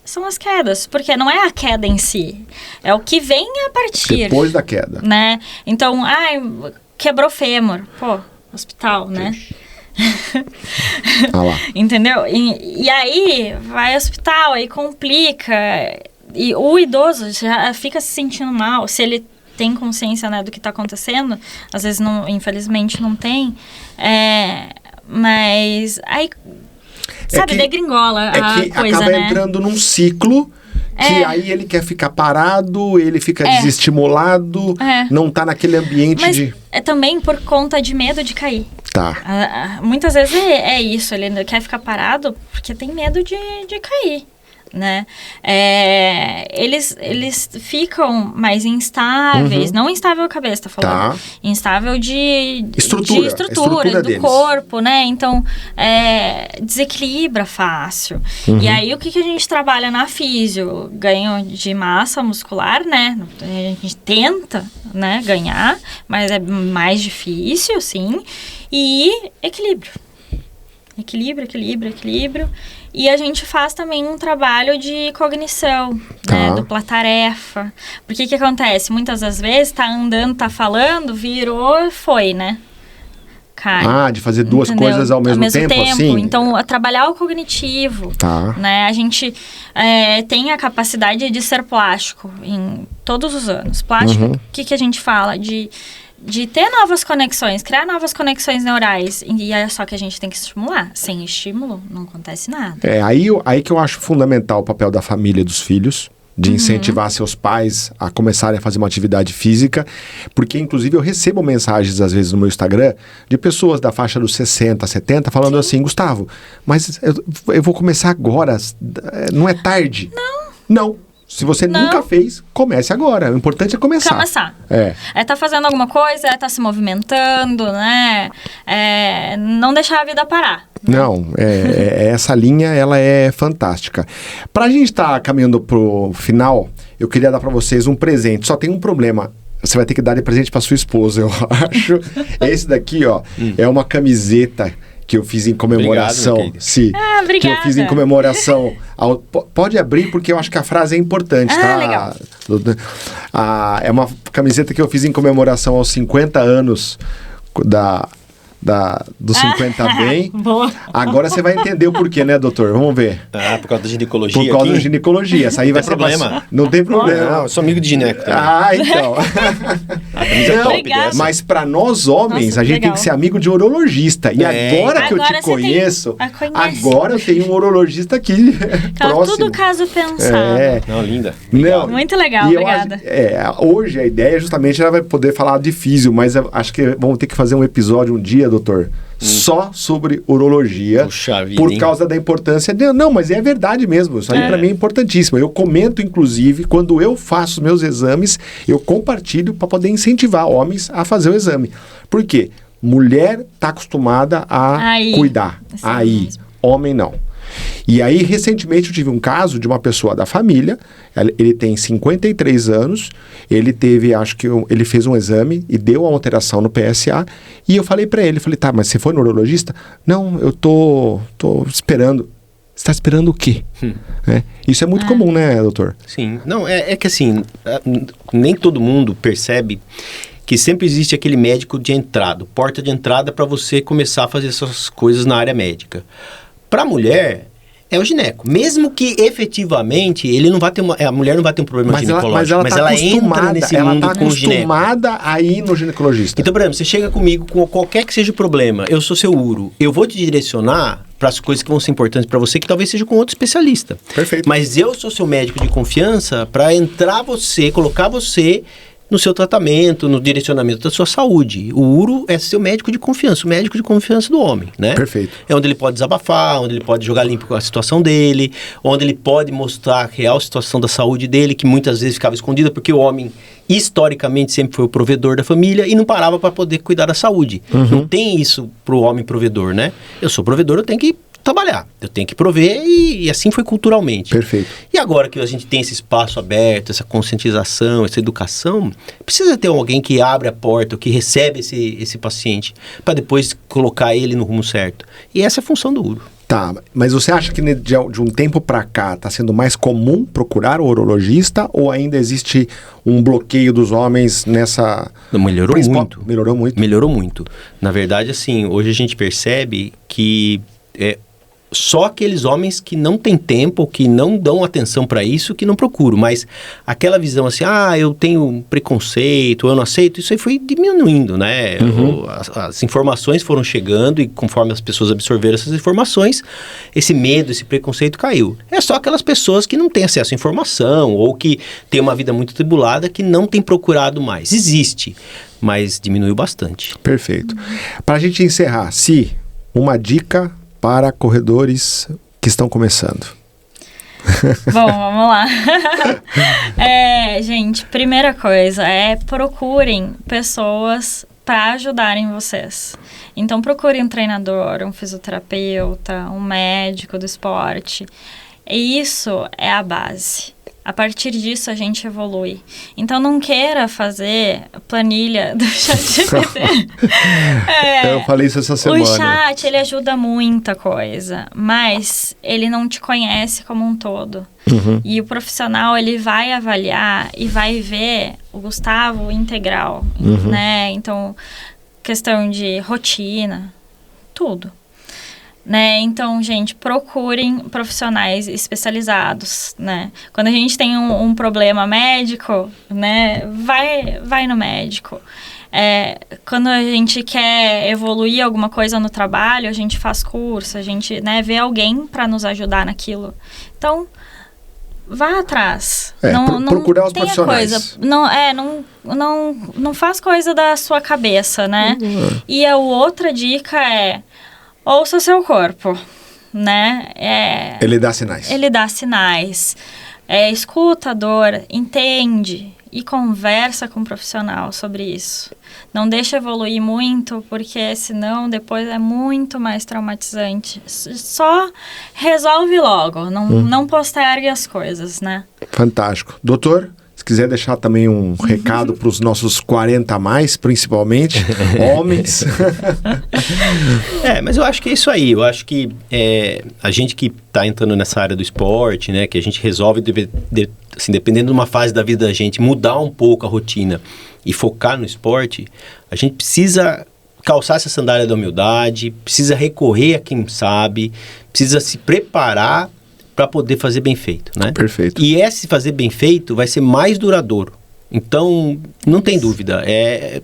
São as quedas, porque não é a queda em si, é o que vem a partir. Depois da queda. Né? Então, quebrou fêmur, hospital, né? Lá. Entendeu? E aí, vai ao hospital, aí complica, e o idoso já fica se sentindo mal, se ele tem consciência, né, do que está acontecendo, às vezes, infelizmente, não tem, mas aí... Sabe, degringola a coisa, acaba né? entrando num ciclo que aí ele quer ficar parado, ele fica desestimulado, não tá naquele ambiente Mas é também por conta de medo de cair. Tá. Muitas vezes é isso, ele quer ficar parado porque tem medo de cair. Né? Eles ficam mais instáveis, não instável a cabeça, tá falando? Instável de estrutura do corpo, né? Então, desequilibra fácil. E aí, o que a gente trabalha na físio? Ganho de massa muscular, né? A gente tenta, né, ganhar, mas é mais difícil, sim. E equilíbrio. Equilíbrio. E a gente faz também um trabalho de cognição, né? Dupla tarefa. Porque o que acontece? Muitas das vezes tá andando, tá falando, virou, foi, né? Cai. De fazer duas coisas ao mesmo tempo, assim? Então, trabalhar o cognitivo. Né? A gente tem a capacidade de ser plástico em todos os anos. Plástico, o que a gente fala? De ter novas conexões, criar novas conexões neurais. E é só que a gente tem que estimular. Sem estímulo, não acontece nada. Aí que eu acho fundamental o papel da família e dos filhos, de incentivar seus pais a começarem a fazer uma atividade física, porque, inclusive, eu recebo mensagens, às vezes, no meu Instagram, de pessoas da faixa dos 60, 70, falando assim, Gustavo, mas eu vou começar agora, não é tarde? Não. Se você nunca fez, comece agora. O importante é começar. É tá fazendo alguma coisa, é tá se movimentando, né? Não deixar a vida parar. Não, essa linha, ela é fantástica. Pra gente estar caminhando pro final, eu queria dar pra vocês um presente. Só tem um problema. Você vai ter que dar de presente pra sua esposa, eu acho. Esse daqui, ó, é uma camiseta que eu fiz em comemoração. Obrigado, sim, obrigada. que eu fiz em comemoração. Pode abrir, porque eu acho que a frase é importante, tá? Legal. É uma camiseta que eu fiz em comemoração aos 50 anos do 50 Bem. Boa. Agora você vai entender o porquê, né, doutor? Vamos ver. Por causa da ginecologia. Por causa da ginecologia. Essa aí vai ser problema. Não tem problema. Não, eu sou amigo de gineco também. Então. A camisa é top dessa. Mas pra nós homens, Nossa, a gente legal. tem que ser amigo de urologista. E agora que eu te conheço, agora eu tenho um urologista aqui próximo. Tudo caso pensado. Não, linda. Não. Muito legal, obrigada. Hoje a ideia justamente ela vai poder falar de físio, mas eu acho que vamos ter que fazer um episódio um dia, doutor, só sobre urologia. Puxa vida, por causa da importância de... Não, mas é verdade mesmo. Isso aí pra mim é importantíssimo. Eu comento, inclusive, quando eu faço meus exames, eu compartilho para poder incentivar homens a fazer o exame. Por quê? Mulher tá acostumada a cuidar. Homem não. E aí, recentemente, eu tive um caso de uma pessoa da família, ele tem 53 anos, ele teve, ele fez um exame e deu uma alteração no PSA, e eu falei pra ele, tá, mas você foi no urologista? Não, eu tô esperando. Você tá esperando o quê? Isso é muito comum, né, doutor? Sim. Não, é que assim, nem todo mundo percebe que sempre existe aquele médico de entrada, porta de entrada para você começar a fazer essas coisas na área médica. Para a mulher, é o gineco. Mesmo que efetivamente ele não vai ter a mulher não vai ter um problema ginecológico, mas ela entra nesse mundo com o gineco. Ela está acostumada a ir no ginecologista. Então, por exemplo, você chega comigo com qualquer que seja o problema, eu sou seu uro, eu vou te direcionar para as coisas que vão ser importantes para você, que talvez seja com outro especialista. Perfeito. Mas eu sou seu médico de confiança para colocar você no seu tratamento, no direcionamento da sua saúde. O uro é seu médico de confiança, o médico de confiança do homem, né? Perfeito. É onde ele pode desabafar, onde ele pode jogar limpo com a situação dele, onde ele pode mostrar a real situação da saúde dele, que muitas vezes ficava escondida, porque o homem, historicamente, sempre foi o provedor da família e não parava para poder cuidar da saúde. Não tem isso pro homem provedor, né? Eu sou provedor, eu tenho que trabalhar, eu tenho que prover e assim foi culturalmente. Perfeito. E agora que a gente tem esse espaço aberto, essa conscientização, essa educação, precisa ter alguém que abre a porta, que recebe esse paciente, para depois colocar ele no rumo certo. E essa é a função do uro. Tá, mas você acha que de um tempo para cá está sendo mais comum procurar o urologista ou ainda existe um bloqueio dos homens nessa... Melhorou muito. Melhorou muito? Melhorou muito. Na verdade, assim, hoje a gente percebe que só aqueles homens que não têm tempo, que não dão atenção para isso, que não procuram. Mas aquela visão assim, eu tenho preconceito, eu não aceito, isso aí foi diminuindo, né? As informações foram chegando e conforme as pessoas absorveram essas informações, esse medo, esse preconceito caiu. É só aquelas pessoas que não têm acesso à informação ou que têm uma vida muito tribulada que não têm procurado mais. Existe, mas diminuiu bastante. Perfeito. Para a gente encerrar, uma dica para corredores que estão começando. Bom, vamos lá. Gente, primeira coisa procurem pessoas para ajudarem vocês. Então, procurem um treinador, um fisioterapeuta, um médico do esporte. E isso é a base. A partir disso, a gente evolui. Então, não queira fazer planilha do ChatGPT. Eu falei isso essa semana. O chat, ele ajuda muita coisa, mas ele não te conhece como um todo. E o profissional, ele vai avaliar e vai ver o Gustavo integral, né? Então, questão de rotina, tudo. Né? Então, gente, procurem profissionais especializados, né? Quando a gente tem um problema médico, né? Vai no médico. Quando a gente quer evoluir alguma coisa no trabalho, a gente faz curso, a gente, né, vê alguém para nos ajudar naquilo. Então, vá atrás. Não procurar os profissionais. Não faz coisa da sua cabeça, né? E a outra dica ouça seu corpo, né? Ele dá sinais. Ele dá sinais. Escuta a dor, entende e conversa com um profissional sobre isso. Não deixa evoluir muito, porque senão depois é muito mais traumatizante. Só resolve logo, não postergue as coisas, né? Fantástico. Doutor, se quiser deixar também um recado para os nossos 40 a mais, principalmente, homens. Mas eu acho que é isso aí. Eu acho que a gente que está entrando nessa área do esporte, né, que a gente resolve, assim, dependendo de uma fase da vida da gente, mudar um pouco a rotina e focar no esporte, a gente precisa calçar essa sandália da humildade, precisa recorrer a quem sabe, precisa se preparar para poder fazer bem feito, né? Perfeito. E esse fazer bem feito vai ser mais duradouro. Então, não tem dúvida.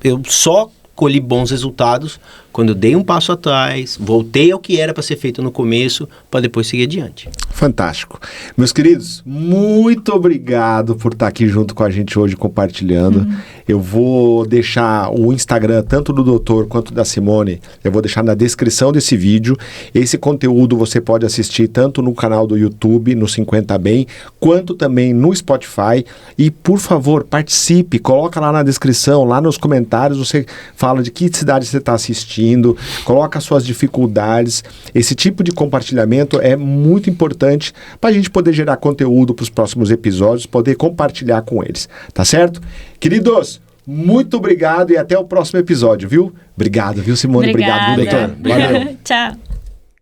Eu só colhi bons resultados quando eu dei um passo atrás, voltei ao que era para ser feito no começo, para depois seguir adiante. Fantástico. Meus queridos, muito obrigado por estar aqui junto com a gente hoje compartilhando. Eu vou deixar o Instagram, tanto do doutor quanto da Simone, eu vou deixar na descrição desse vídeo. Esse conteúdo você pode assistir tanto no canal do YouTube, no 50 Bem, quanto também no Spotify. E, por favor, participe, coloca lá na descrição, lá nos comentários, você fala de que cidade você está assistindo, coloca suas dificuldades. Esse tipo de compartilhamento é muito importante para a gente poder gerar conteúdo para os próximos episódios, poder compartilhar com eles, tá certo? Queridos, muito obrigado e até o próximo episódio, viu? Obrigado, viu, Simone? Obrigada. Obrigado, doutor. Valeu. Tchau.